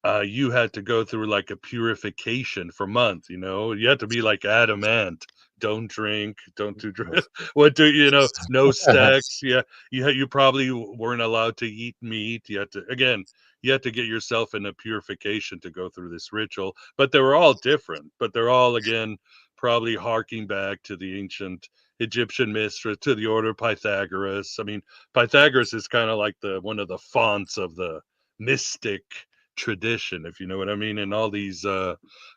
had to go through like a purification for months. You had to be like adamant. Don't drink, don't do drugs. No sex. Yeah. You probably weren't allowed to eat meat. You had to get yourself in a purification to go through this ritual, but they were all different, but they're all, again, probably harking back to the ancient Egyptian mystery, to the order of Pythagoras. I mean, Pythagoras is kind of like one of the fonts of the mystic tradition, if you know what I mean, and all these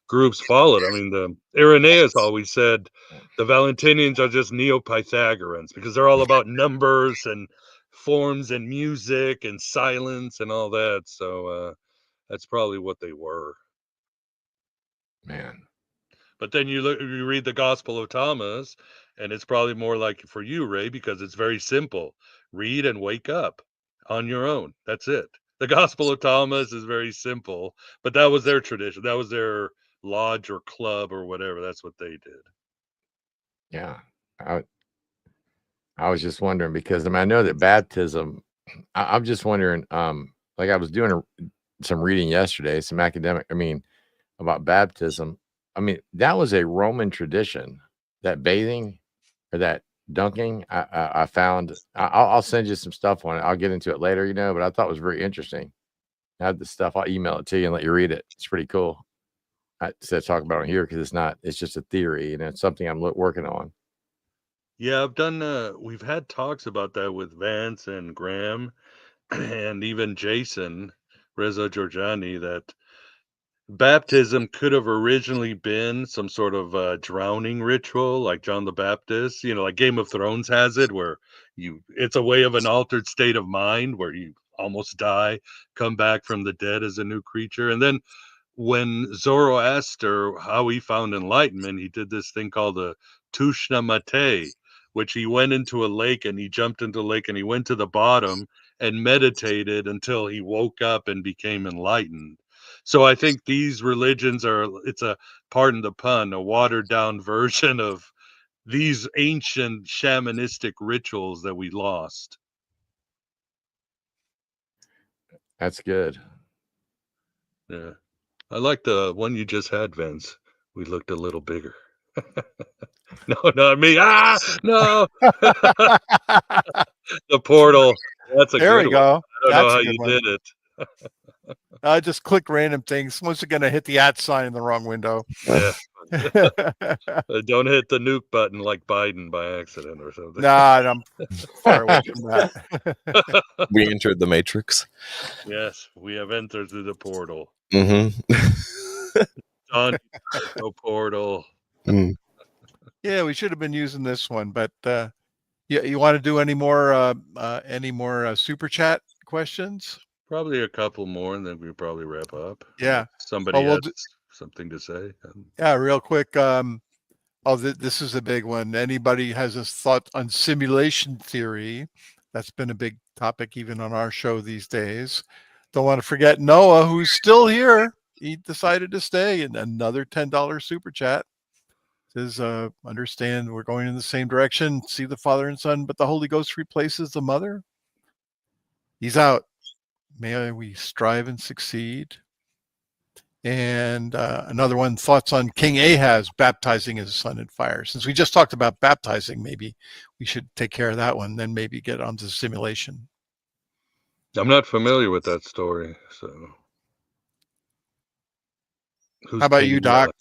groups followed. I mean, the Irenaeus always said the Valentinians are just neo-Pythagoreans because they're all about numbers and forms and music and silence and all that. So that's probably what they were. Man. But then you read the Gospel of Thomas, and it's probably more like for you, Ray, because it's very simple. Read and wake up on your own. That's it. The Gospel of Thomas is very simple, but that was their tradition. That was their lodge or club or whatever. That's what they did. Yeah. I was just wondering because I know that baptism, I'm just wondering, like I was doing some reading yesterday, some academic, about baptism. I mean, that was a Roman tradition, that bathing or that dunking. I found, I'll send you some stuff on it. I'll get into it later, but I thought it was very interesting. I have the stuff. I'll email it to you and let you read it. It's pretty cool. I said talk about it here because it's just a theory, and it's something I'm working on. Yeah, we've had talks about that with Vance and Graham and even Jason Reza Giorgiani, that baptism could have originally been some sort of drowning ritual, like John the Baptist. Like Game of Thrones has it, where it's a way of an altered state of mind where you almost die, come back from the dead as a new creature. And then when Zoroaster, how he found enlightenment, he did this thing called the Tushna Mate, which he went into a lake and he jumped into the lake and he went to the bottom and meditated until he woke up and became enlightened. So I think these religions it's a, pardon the pun, a watered down version of these ancient shamanistic rituals that we lost. That's good. Yeah. I like the one you just had, Vince. We looked a little bigger. No, not me. No. The portal. That's a There good we one. go. I don't know That's how a good you one. did it. I just click random things. Once again, I hit the @ sign in the wrong window. Yeah. Don't hit the nuke button like Biden by accident or something. Nah, I'm far away from that. We entered the Matrix. Yes, we have entered through the portal. Mm-hmm. Mm. No portal. Yeah, we should have been using this one, but you want to do any more super chat questions? Probably a couple more, and then we probably wrap up. Yeah. Somebody has something to say. Yeah, real quick. This is a big one. Anybody has a thought on simulation theory? That's been a big topic even on our show these days. Don't want to forget Noah, who's still here. He decided to stay, and another $10 super chat. Says, understand we're going in the same direction, see the Father and Son, but the Holy Ghost replaces the Mother. He's out. May we strive and succeed. And another one, thoughts on King Ahaz baptizing his son in fire. Since we just talked about baptizing, maybe we should take care of that one, then maybe get onto simulation. I'm not familiar with that story, so. How about you, Doc?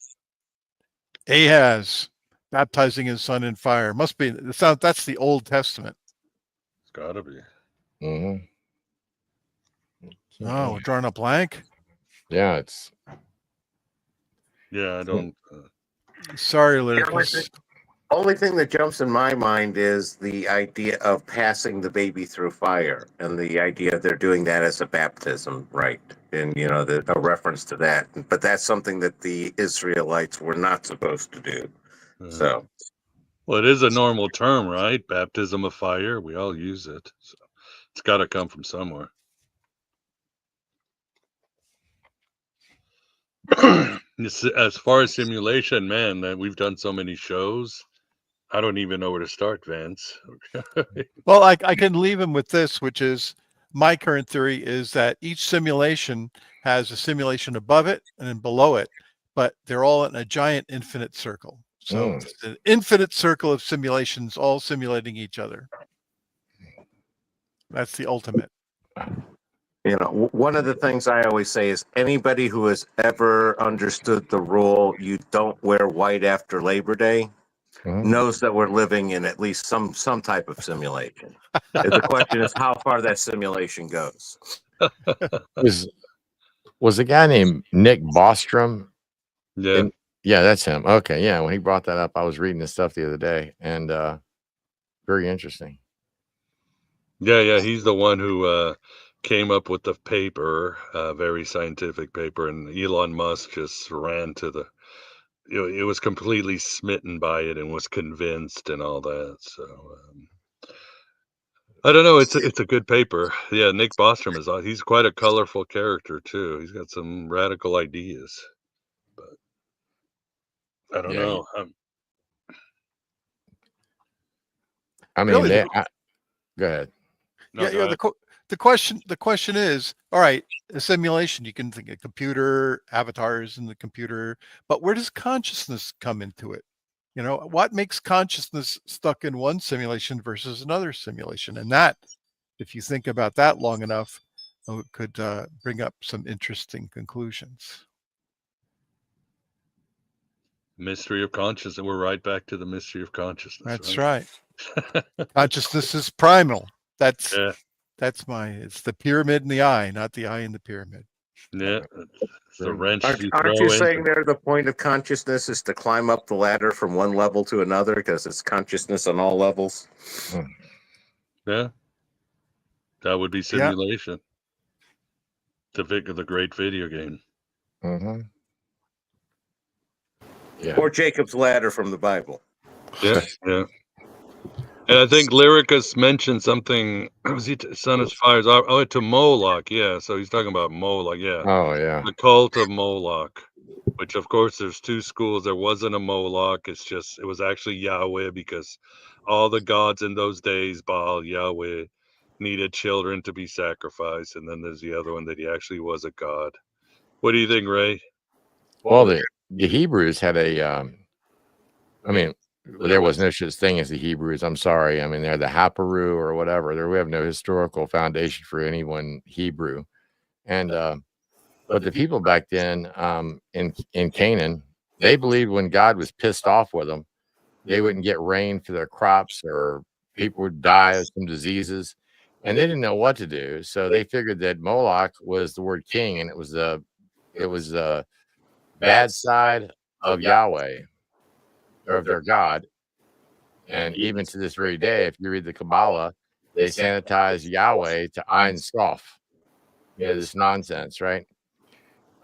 Ahaz baptizing his son in fire. Must be, that's the Old Testament. It's gotta be. Mm-hmm. Oh, we're drawing a blank? Yeah, it's. Yeah, I don't. Sorry, Lucas. Only thing that jumps in my mind is the idea of passing the baby through fire, and the idea they're doing that as a baptism, right? And a reference to that. But that's something that the Israelites were not supposed to do. So, well, it is a normal term, right? Baptism of fire. We all use it. So it's got to come from somewhere. As far as simulation, man, that we've done so many shows. I don't even know where to start, Vance. Well, I can leave him with this, which is my current theory is that each simulation has a simulation above it and then below it, but they're all in a giant infinite circle. So it's an infinite circle of simulations, all simulating each other. That's the ultimate. One of the things I always say is anybody who has ever understood the rule, you don't wear white after Labor Day, knows that we're living in at least some type of simulation. The question is how far that simulation goes. Was a guy named Nick Bostrom? Yeah. Yeah, that's him. Okay, yeah. When he brought that up, I was reading this stuff the other day, and very interesting. Yeah. He's the one who came up with the paper, very scientific paper, and Elon Musk just ran to the. It was completely smitten by it and was convinced and all that. So I don't know. It's a good paper. Yeah, Nick Bostrom he's quite a colorful character too. He's got some radical ideas, but I don't know. I mean, Really, go ahead. No, yeah. The question is, all right, a simulation, you can think of computer avatars in the computer, but where does consciousness come into it? What makes consciousness stuck in one simulation versus another simulation? And that, if you think about that long enough, it could bring up some interesting conclusions. Mystery of consciousness. We're right back to the mystery of consciousness. That's right. Consciousness is primal. It's the pyramid in the eye, not the eye in the pyramid. Yeah, the wrench you Aren't throw you saying into. there the point of consciousness is to climb up the ladder from one level to another because it's consciousness on all levels? Yeah, that would be Yeah. simulation. The great video game. Mm-hmm. Yeah. Or Jacob's ladder from the Bible. Yeah, yeah. And I think Lyricus mentioned something. Was he Son of Fires? Oh, to Moloch. Yeah, so he's talking about Moloch. Yeah, Oh yeah. the cult of Moloch. Which, of course, there's two schools. There wasn't a Moloch. It was actually Yahweh, because all the gods in those days, Baal, Yahweh, needed children to be sacrificed. And then there's the other one that he actually was a god. What do you think, Ray? Well, the Hebrews had a. I mean, there was no such thing as the Hebrews. I'm sorry. I mean, they're the Haparu or whatever. We have no historical foundation for anyone Hebrew, and but the people back then in Canaan, they believed when God was pissed off with them, they wouldn't get rain for their crops, or people would die of some diseases, and they didn't know what to do. So they figured that Moloch was the word king, and it was the bad side of Yahweh, or of their God. And even to this very day, if you read the Kabbalah, they sanitize Yahweh to Ein Sof. Yeah, this nonsense, right?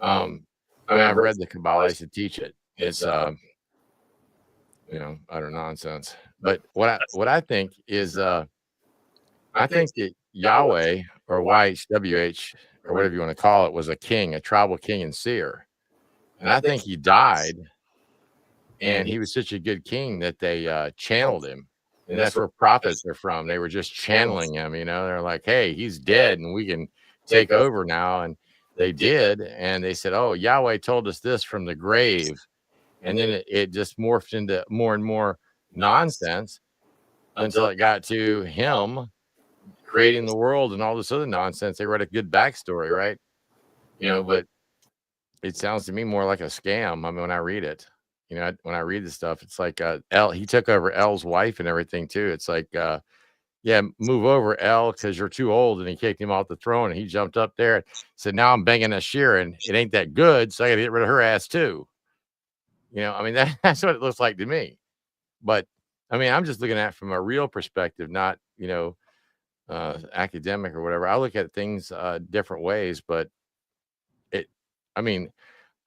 I mean, I've read the Kabbalah. I used to teach it. It's utter nonsense. But what I think is, I think that Yahweh, or YHWH, or whatever you want to call it, was a king, a tribal king and seer. And I think he died, and he was such a good king that they channeled him. And that's where prophets are from. They were just channeling him, They're like, hey, he's dead and we can take over now. And they did. And they said, oh, Yahweh told us this from the grave. And then it just morphed into more and more nonsense until it got to him creating the world and all this other nonsense. They wrote a good backstory, right? But it sounds to me more like a scam. I mean, when I read it. When I read this stuff, it's like he took over El's wife and everything too. It's like, move over, El, because you're too old. And he kicked him off the throne, and he jumped up there and said, now I'm banging a Sheeran. It ain't that good, so I got to get rid of her ass too. I mean, that's what it looks like to me. But I mean, I'm just looking at it from a real perspective, not academic or whatever. I look at things different ways, but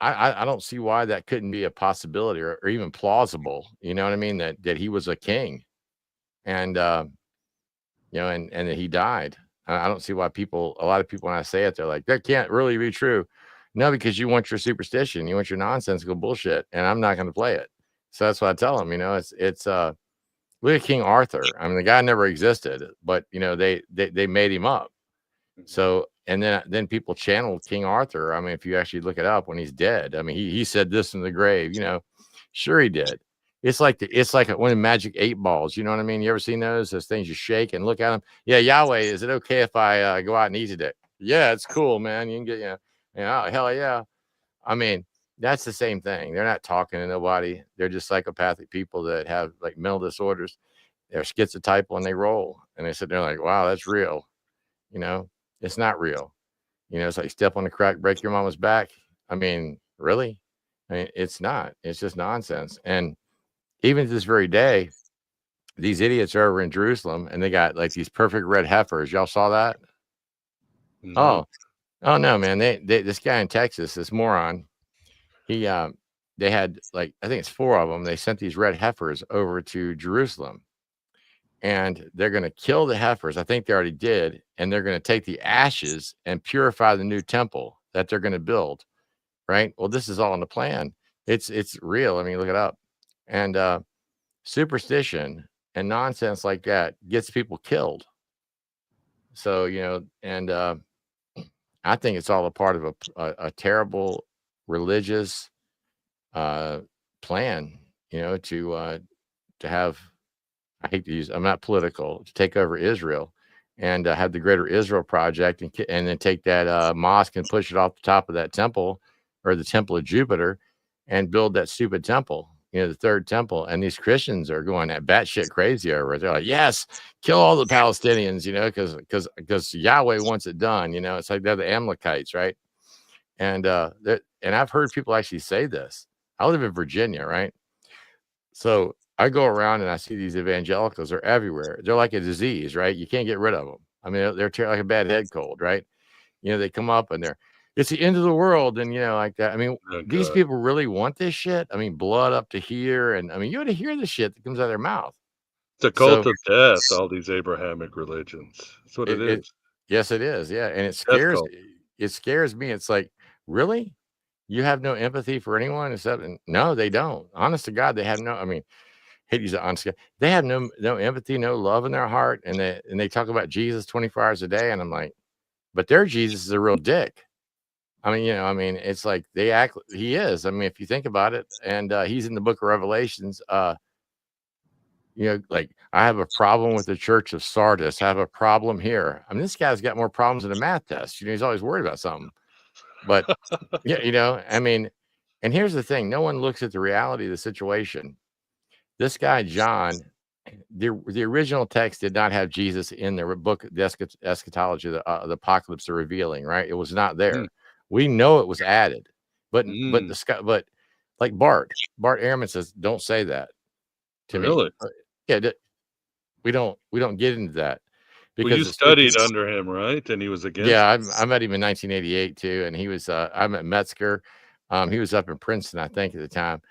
I don't see why that couldn't be a possibility or even plausible. You know what I mean? That he was a king, and and that he died. I don't see why a lot of people, when I say it, they're like, that can't really be true. No, because you want your superstition, you want your nonsensical bullshit, and I'm not going to play it. So that's what I tell them. It's look at King Arthur. I mean, the guy never existed, but they made him up. So. And then people channeled King Arthur. I mean, if you actually look it up when he's dead, I mean, he said this in the grave, sure he did. It's like one of the magic 8 balls. You know what I mean? You ever seen those things you shake and look at them? Yeah. Yahweh, is it okay if I go out and eat it? Yeah, it's cool, man. You can get, hell yeah. I mean, that's the same thing. They're not talking to nobody. They're just psychopathic people that have like mental disorders. They're schizotypal and they roll. And they sit there like, wow, that's real. It's not real. It's like step on the crack, break your mama's back. I mean, really? I mean, it's not. It's just nonsense. And even to this very day, these idiots are over in Jerusalem, and they got like these perfect red heifers. Y'all saw that? No. Oh no, man. This guy in Texas, this moron, they had like, I think it's 4 of them. They sent these red heifers over to Jerusalem. And they're going to kill the heifers. I think they already did. And they're going to take the ashes and purify the new temple that they're going to build. Right. Well, this is all in the plan. It's real. I mean, look it up. And superstition and nonsense like that gets people killed. So, and I think it's all a part of a terrible religious plan, to have, I hate to use, I'm not political, to take over Israel and have the Greater Israel Project and then take that mosque and push it off the top of that temple, or the temple of Jupiter, and build that stupid temple, the 3rd temple. And these Christians are going at batshit crazy over it. They're like, yes, kill all the Palestinians, because Yahweh wants it done. It's like they're the Amalekites, right? And and I've heard people actually say this. I live in Virginia, right? So I go around and I see these evangelicals. They're everywhere. They're like a disease, right? You can't get rid of them. I mean, they're like a bad head cold, right? You know, they come up and it's the end of the world, and like that. I mean, these people really want this shit. I mean, blood up to here, and I mean, you ought to hear the shit that comes out of their mouth. It's a cult of death, all these Abrahamic religions. That's what it is. Yes, it is. Yeah, and it scares me. It's like, really? You have no empathy for anyone except no, they don't. Honest to God, they have no. I mean, hate use honest to God, they have no empathy, no love in their heart, and they talk about Jesus 24 hours a day, and I'm like, but their Jesus is a real dick. I mean, it's like he is. I mean, if you think about it, and he's in the book of Revelations. Like, I have a problem with the church of Sardis. I have a problem here. I mean, this guy's got more problems than a math test. He's always worried about something. But, yeah, I mean, and here's the thing. No one looks at the reality of the situation. This guy, John, the original text did not have Jesus in the book, the eschatology, the apocalypse, the revealing, right? It was not there. We know it was added. But like Bart Ehrman says, don't say that to me. Yeah, we don't get into that because you studied under him, right? And he was against. Yeah, I met him in 1988 too, and he was. I met Metzger. He was up in Princeton, I think, at the time.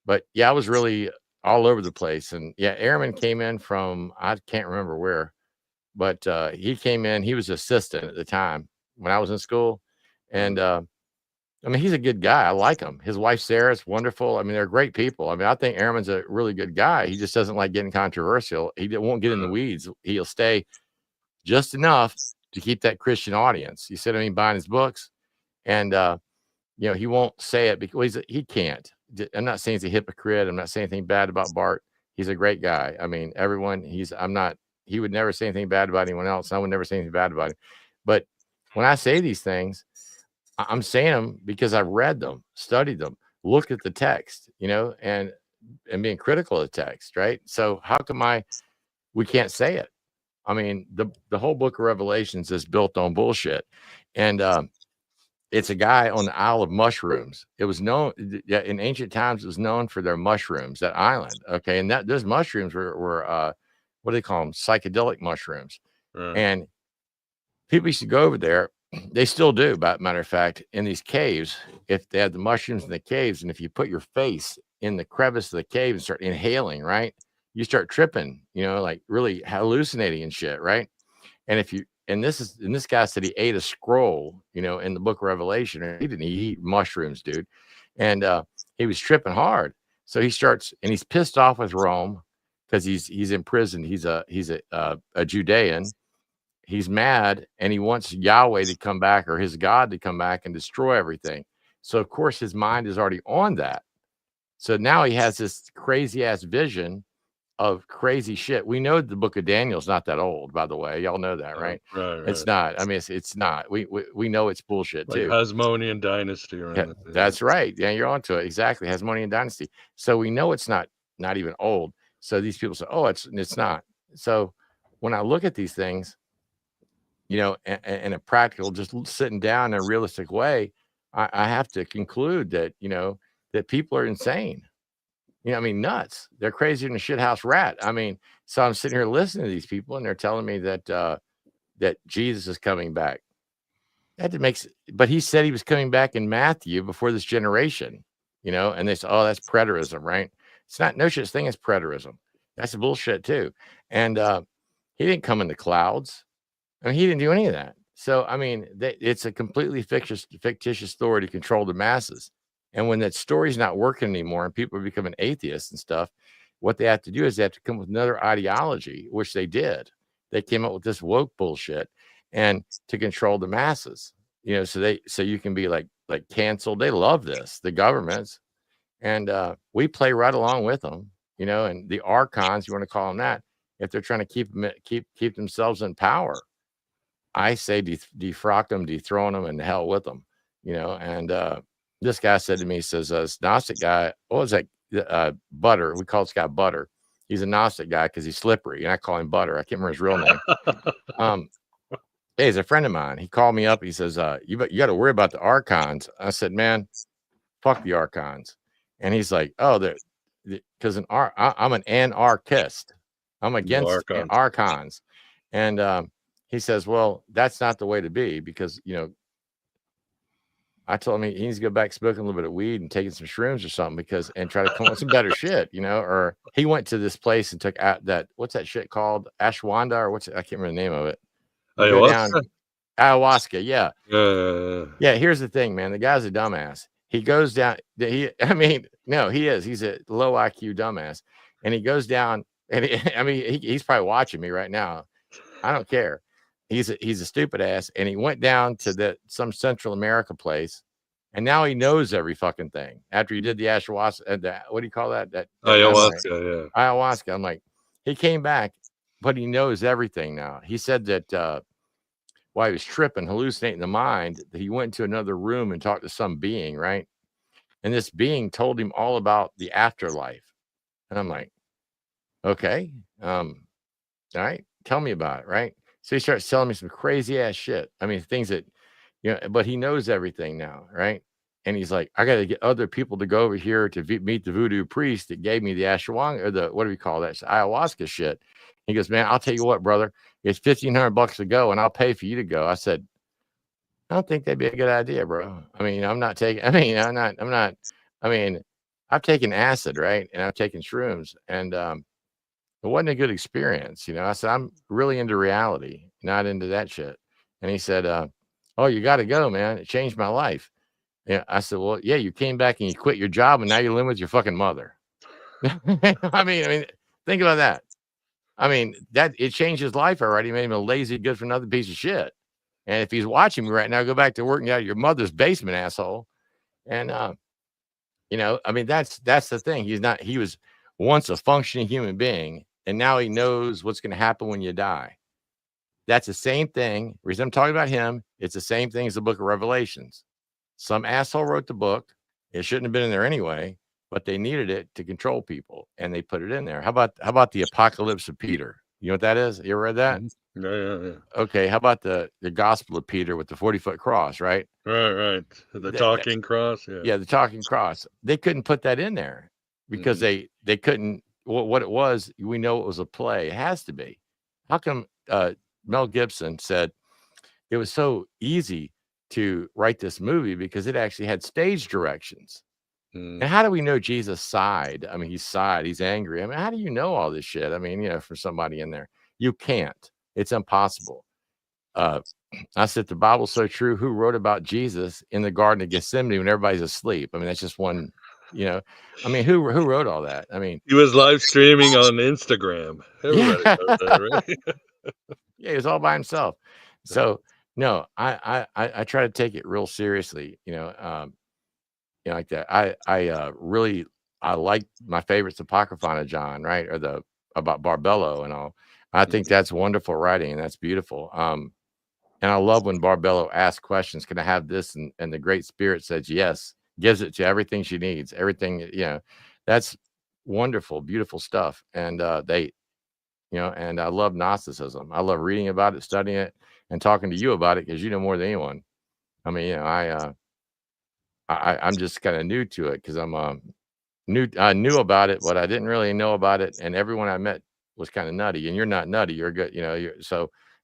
But yeah, I was really all over the place. And yeah, Ehrman came in from I can't remember where, but he came in. He was assistant at the time when I was in school, and I mean, he's a good guy. I like him. His wife, Sarah's wonderful. I mean, they're great people. I mean, I think Ehrman's a really good guy. He just doesn't like getting controversial. He won't get in the weeds. He'll stay just enough to keep that Christian audience. You see what I mean? Buying his books. And, he won't say it because he can't. I'm not saying he's a hypocrite. I'm not saying anything bad about Bart. He's a great guy. I mean, he would never say anything bad about anyone else. I would never say anything bad about him. But when I say these things, I'm saying them because I've read them, studied them, looked at the text, and being critical of the text, right? So how come we can't say it? I mean, the whole book of Revelations is built on bullshit. And it's a guy on the Isle of Mushrooms. It was known in ancient times, it was known for their mushrooms, that island. Okay. And those mushrooms were what do they call them? Psychedelic mushrooms. Right. And people used to go over there. They still do, by matter of fact, in these caves, if they had the mushrooms in the caves, and if you put your face in the crevice of the cave and start inhaling, right, you start tripping, like really hallucinating and shit, right? And this guy said he ate a scroll, in the book of Revelation, and he didn't eat mushrooms, dude. And he was tripping hard. So he starts, and he's pissed off with Rome because he's imprisoned. He's a Judean. He's mad, and he wants Yahweh to come back, or his God to come back and destroy everything. So, of course, his mind is already on that. So now he has this crazy-ass vision of crazy shit. We know the book of Daniel is not that old, by the way. Y'all know that, right? Right. It's not. I mean, it's not. We know it's bullshit, like too. Hasmonean dynasty. Yeah, that's right. Yeah, you're onto it. Exactly. Hasmonean dynasty. So we know it's not even old. So these people say, oh, it's not. So when I look at these things, in a practical, just sitting down in a realistic way, I have to conclude that, that people are insane. Nuts. They're crazier than a shithouse rat. I mean, so I'm sitting here listening to these people, and they're telling me that that Jesus is coming back. But he said he was coming back in Matthew before this generation, and they say, oh, that's preterism, right? It's not no such thing as preterism. That's bullshit too. And he didn't come in the clouds. I mean, he didn't do any of that. So, I mean, it's a completely fictitious story to control the masses. And when that story's not working anymore and people are becoming atheists and stuff, what they have to do is they have to come with another ideology, which they did. They came up with this woke bullshit and to control the masses, so you can be like canceled. They love this, the governments. And we play right along with them, and the Archons, you want to call them that, if they're trying to keep themselves in power. I say defrock them, dethrone them, and the hell with them, and this guy said to me, he says, this Gnostic guy, what was that? Butter. We call this guy Butter. He's a Gnostic guy because he's slippery, and I call him Butter. I can't remember his real name. Hey, he's a friend of mine. He called me up. He says, you got to worry about the Archons. I said, man, fuck the Archons. And he's like, oh, because I'm an anarchist. I'm against Archons. And he says, well, that's not the way to be, because, I told him he needs to go back smoking a little bit of weed and taking some shrooms or something, and try to come up with some better shit, or he went to this place and took out what's that shit called? Ashwanda, or I can't remember the name of it. You go down, ayahuasca. Yeah. Yeah. Here's the thing, man. The guy's a dumbass. He goes down. He is. He's a low IQ dumbass. And he goes down, and he's probably watching me right now. I don't care. He's a stupid ass. And he went down to some Central America place, and now he knows every fucking thing. After he did the ayahuasca, what do you call that? Ayahuasca. Yeah. Ayahuasca. I'm like, he came back, but he knows everything now. He said that while he was tripping, hallucinating the mind, that he went to another room and talked to some being, right? And this being told him all about the afterlife. And I'm like, okay, all right, tell me about it, right? So he starts telling me some crazy ass shit. Things that, but he knows everything now, right? And he's like, I got to get other people to go over here to meet the voodoo priest that gave me the ashwang, or what do we call that? Ayahuasca shit. He goes, man, I'll tell you what, brother, it's $1,500 to go, and I'll pay for you to go. I said, I don't think that'd be a good idea, bro. I've taken acid, right? And I've taken shrooms, and it wasn't a good experience. I said, I'm really into reality, not into that shit. And he said, oh, you got to go, man. It changed my life. Yeah. I said, well, yeah, you came back and you quit your job, and now you're living with your fucking mother. think about that. That it changed his life already, made him a lazy, good for nothing piece of shit. And if he's watching me right now, go back to working out of your mother's basement, asshole. And that's the thing. He was once a functioning human being, and now he knows what's going to happen when you die. That's the same thing. The reason I'm talking about him, it's the same thing as the book of Revelations. Some asshole wrote the book. It shouldn't have been in there anyway, but they needed it to control people, and they put it in there. How about the Apocalypse of Peter? You know what that is? You ever read that? Yeah. Okay. How about the Gospel of Peter with the 40-foot cross, right? Right. The talking cross. Yeah. Yeah, the talking cross. They couldn't put that in there because they couldn't. What it was, we know it was a play. It has to be. How come Mel Gibson said it was so easy to write this movie because it actually had stage directions? And how do we know Jesus sighed? He sighed. He's angry. How do you know all this shit? For somebody in there, you can't. It's impossible. I said, the Bible's so true. Who wrote about Jesus in the Garden of Gethsemane when everybody's asleep? That's just one, who wrote all that? He was live streaming on Instagram. Everybody knows that, right? Yeah, he was all by himself. So no, I try to take it real seriously, like that. I like my favorites, Apocryphon of John, right? Or about Barbello and all. I think that's wonderful writing, and that's beautiful. And I love when Barbello asks questions, can I have this? And the Great Spirit says yes, gives it to everything she needs. Everything, that's wonderful, beautiful stuff. And and I love Gnosticism. I love reading about it, studying it, and talking to you about it, because you know more than anyone. I'm just kind of new to it because I knew about it, but I didn't really know about it. And everyone I met was kind of nutty, and you're not nutty. You're good.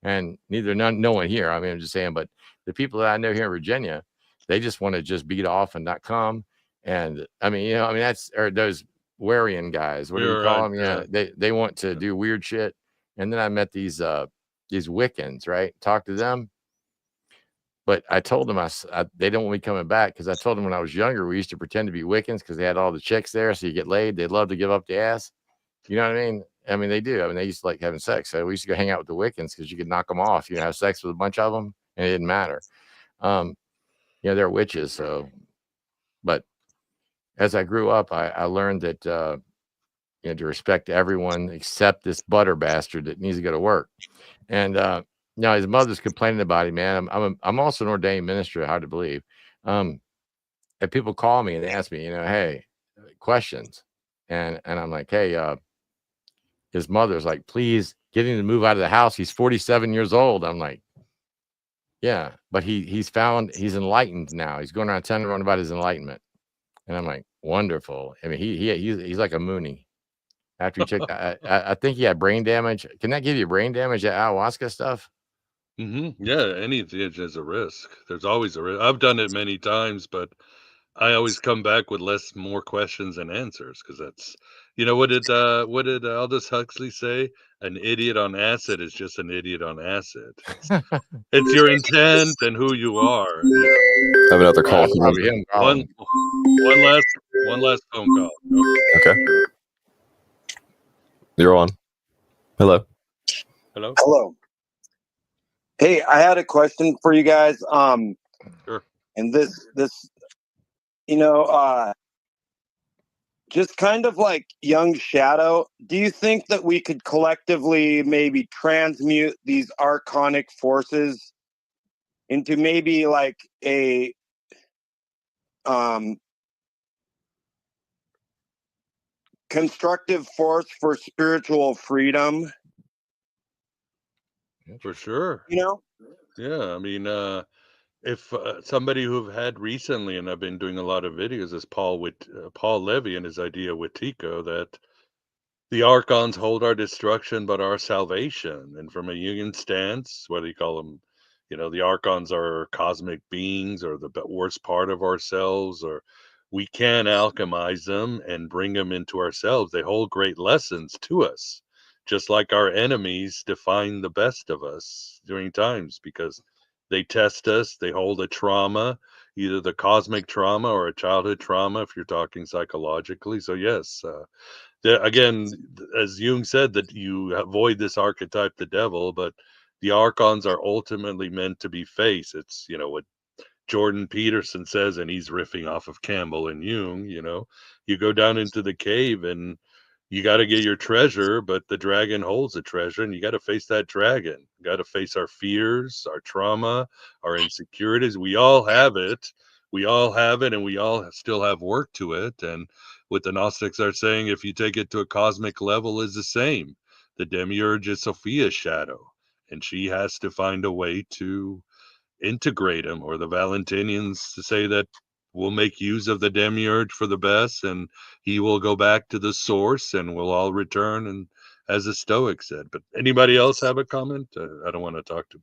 And no one here. I'm just saying, but the people that I know here in Virginia, they just want to just beat off and not come. And that's, or those Warian guys, what do we call them? Yeah. They want to do weird shit. And then I met these Wiccans, right? Talk to them. But I told them they don't want me coming back, because I told them when I was younger, we used to pretend to be Wiccans because they had all the chicks there. So you get laid. They'd love to give up the ass. You know what I mean? They do. They used to like having sex. So we used to go hang out with the Wiccans because you could knock them off. Have sex with a bunch of them, and it didn't matter. They're witches. So, but as I grew up, I learned that to respect everyone except this butter bastard that needs to go to work. And now his mother's complaining about him, man. I'm also an ordained minister. Hard to believe. And people call me and they ask me, hey, questions, and I'm like, hey, his mother's like, please get him to move out of the house. He's 47 years old. I'm like, Yeah, but he's enlightened now. He's going around telling everyone about his enlightenment, and I'm like, wonderful. I mean, he's like a Mooney. After you check, I think he had brain damage. Can that give you brain damage? That ayahuasca stuff? Yeah, anything is a risk. There's always a risk. I've done it many times, but I always come back with more questions than answers because that's, what did Aldous Huxley say? An idiot on acid is just an idiot on acid. It's your intent and who you are. Have another call. Probably him. One last phone call. Okay. You're on. Hello. Hello. Hey, I had a question for you guys. Sure. And this, just kind of like Young Shadow, do you think that we could collectively maybe transmute these archonic forces into maybe like a constructive force for spiritual freedom? For sure. Yeah, I mean, if somebody who've had recently, and I've been doing a lot of videos, is Paul Levy and his idea with Tico that the Archons hold our destruction but our salvation. And from a Jungian stance, what do you call them? The Archons are cosmic beings or the worst part of ourselves, or we can alchemize them and bring them into ourselves. They hold great lessons to us, just like our enemies define the best of us during times because they test us. They hold a trauma, either the cosmic trauma or a childhood trauma, if you're talking psychologically. So yes, again, as Jung said, that you avoid this archetype, the devil, but the Archons are ultimately meant to be face. It's, what Jordan Peterson says, and he's riffing off of Campbell and Jung, you go down into the cave and you got to get your treasure, but the dragon holds the treasure and you got to face that dragon. You got to face our fears, our trauma, our insecurities. We all have it. And we all still have work to it. And what the Gnostics are saying, if you take it to a cosmic level, is the same. The demiurge is Sophia's shadow, and she has to find a way to integrate him, or the Valentinians to say that we'll make use of the demiurge for the best, and he will go back to the source, and we'll all return. And as the Stoics said. But anybody else have a comment? I don't want to talk too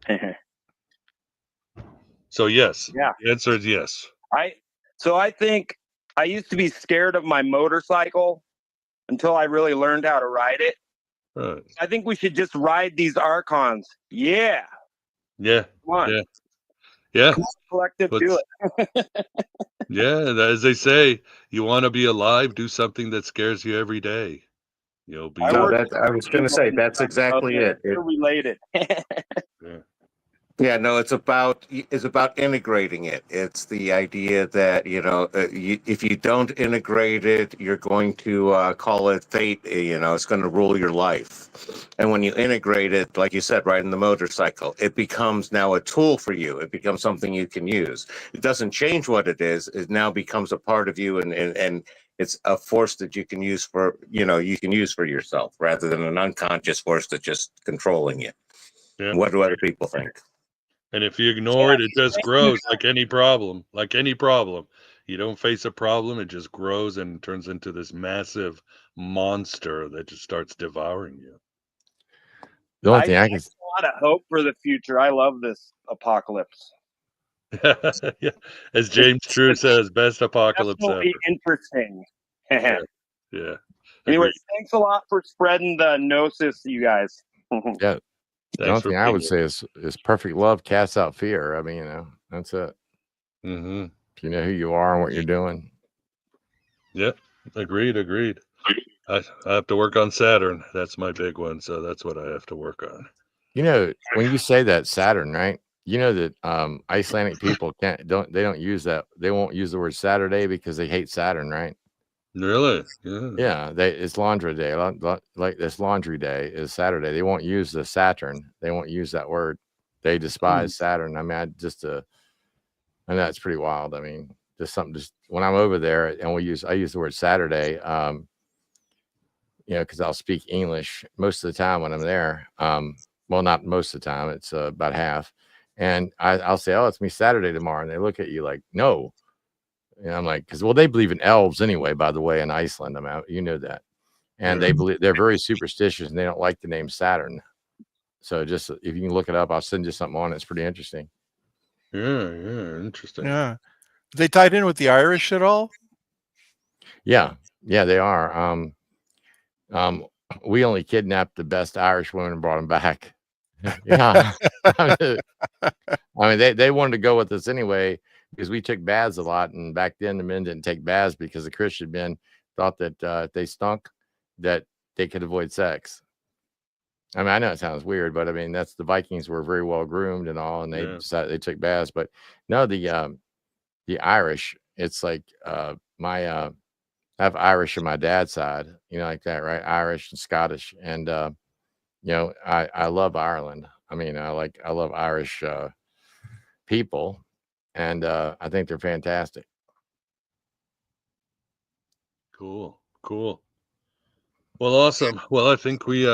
much. So yes, the answer is yes. I think I used to be scared of my motorcycle until I really learned how to ride it. Right. I think we should just ride these Archons. Yeah. Yeah. Come on. Yeah. Come on, collective, do it. Yeah, as they say, you want to be alive, do something that scares you every day. You'll be. I was going to say that's exactly it. They're related. Yeah, no, it's about integrating it. It's the idea that if you don't integrate it, you're going to call it fate. It's going to rule your life. And when you integrate it, like you said, right in the motorcycle, it becomes now a tool for you. It becomes something you can use. It doesn't change what it is. It now becomes a part of you, and it's a force that you can use for yourself rather than an unconscious force that's just controlling you. Yeah. What do other people think? And if you ignore it, it just grows like any problem. You don't face a problem, it just grows and turns into this massive monster that just starts devouring you. The only thing I can... a lot of hope for the future. I love this apocalypse. Yeah. As James True says, best apocalypse ever. Interesting. Yeah. Anyway, thanks a lot for spreading the gnosis, you guys. Yeah. The only thing I would say is perfect love casts out fear. I mean, that's it. Mm-hmm. If you know who you are and what you're doing. Yep. Agreed. I have to work on Saturn. That's my big one. So that's what I have to work on. When you say that Saturn, right? You know that Icelandic people don't use that. They won't use the word Saturday because they hate Saturn, right? Really? Yeah. It's laundry day. Like this laundry day is Saturday. They won't use the Saturn. They won't use that word. They despise Saturn. I mean, I know it's pretty wild. I mean, just when I'm over there and I use the word Saturday, because I'll speak English most of the time when I'm there. Well, not most of the time. It's about half. And I'll say, oh, it's me Saturday tomorrow. And they look at you like, no. And I'm like, because, well, they believe in elves anyway, by the way, in Iceland. I mean, you know that. And they believe, they're very superstitious, and they don't like the name Saturn. So just if you can look it up, I'll send you something on it. It's pretty interesting. Yeah, interesting. Yeah. They tied in with the Irish at all? Yeah, they are. We only kidnapped the best Irish women and brought them back. Yeah. I mean, they wanted to go with us anyway because we took baths a lot, and back then the men didn't take baths because the Christian men thought that if they stunk, that they could avoid sex. I mean, I know it sounds weird, but I mean, that's the Vikings were very well groomed and all, and they decided they took baths. But no, the Irish, it's like I have Irish on my dad's side, you know, like that, right? Irish and Scottish, and you know, I love Ireland. I mean, I love Irish people, and I think they're fantastic. Cool. Well, awesome. Well, I think we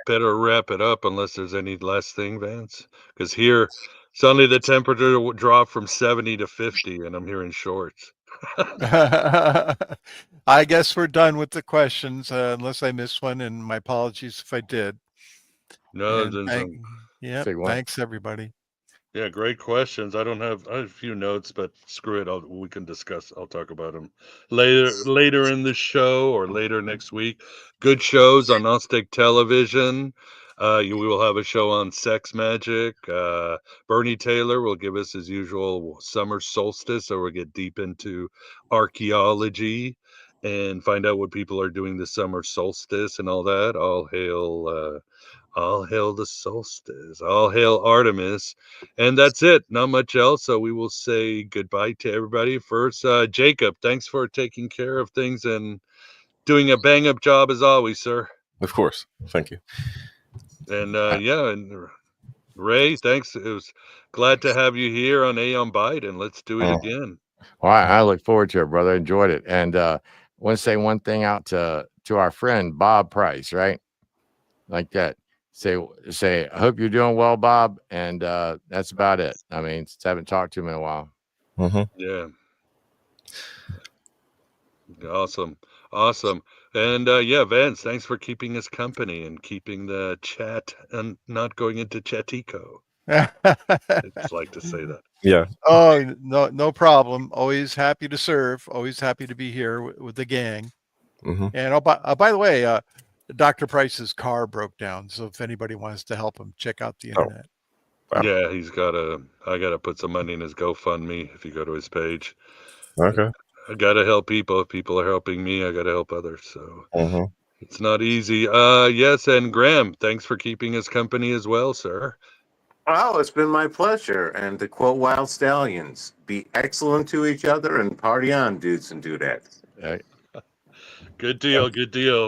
better wrap it up unless there's any last thing, Vance. Because here, suddenly the temperature dropped from 70 to 50, and I'm here in shorts. I guess we're done with the questions, unless I missed one, and my apologies if I did. No, thanks everybody. Yeah, great questions. I have a few notes, but screw it. We can discuss. I'll talk about them later in the show or later next week. Good shows on Gnostic television. We will have a show on sex magic. Bernie Taylor will give us his usual summer solstice, so we'll get deep into archaeology and find out what people are doing this summer solstice and all that. All hail the solstice. All hail Artemis. And that's it. Not much else. So we will say goodbye to everybody. First, Jacob, thanks for taking care of things and doing a bang-up job as always, sir. Of course. Thank you. And and Ray, thanks. It was glad to have you here on Aeon Byte, and let's do it again. Well, I look forward to it, brother. Enjoyed it. And I want to say one thing out to our friend Bob Price, right? Like that. Say, I hope you're doing well, Bob. And that's about it. I mean, haven't talked to him in a while. Yeah. Awesome. And Vance, thanks for keeping us company and keeping the chat and not going into Chatico. I just like to say that. Yeah. Oh, no problem. Always happy to serve. Always happy to be here with the gang. And by the way, Dr. Price's car broke down. So if anybody wants to help him, check out the internet. Wow. Yeah, I got to put some money in his GoFundMe if you go to his page. Okay. I got to help people. If people are helping me, I got to help others. So it's not easy. Yes. And Graham, thanks for keeping us company as well, sir. Oh, it's been my pleasure. And to quote Wild Stallions, be excellent to each other and party on, dudes and dudettes. Right. Good deal.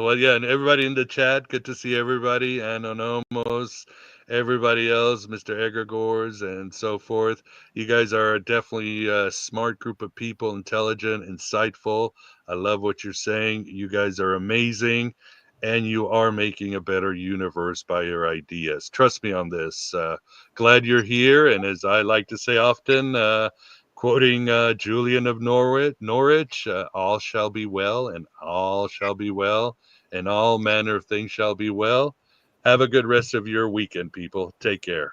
Well, yeah, and everybody in the chat, good to see everybody. Anonymous, everybody else, Mr. Egregores, and so forth. You guys are definitely a smart group of people, intelligent, insightful. I love what you're saying. You guys are amazing, and you are making a better universe by your ideas. Trust me on this. Glad you're here, and as I like to say often, quoting Julian of Norwich, all shall be well, and all shall be well, and all manner of things shall be well. Have a good rest of your weekend, people. Take care.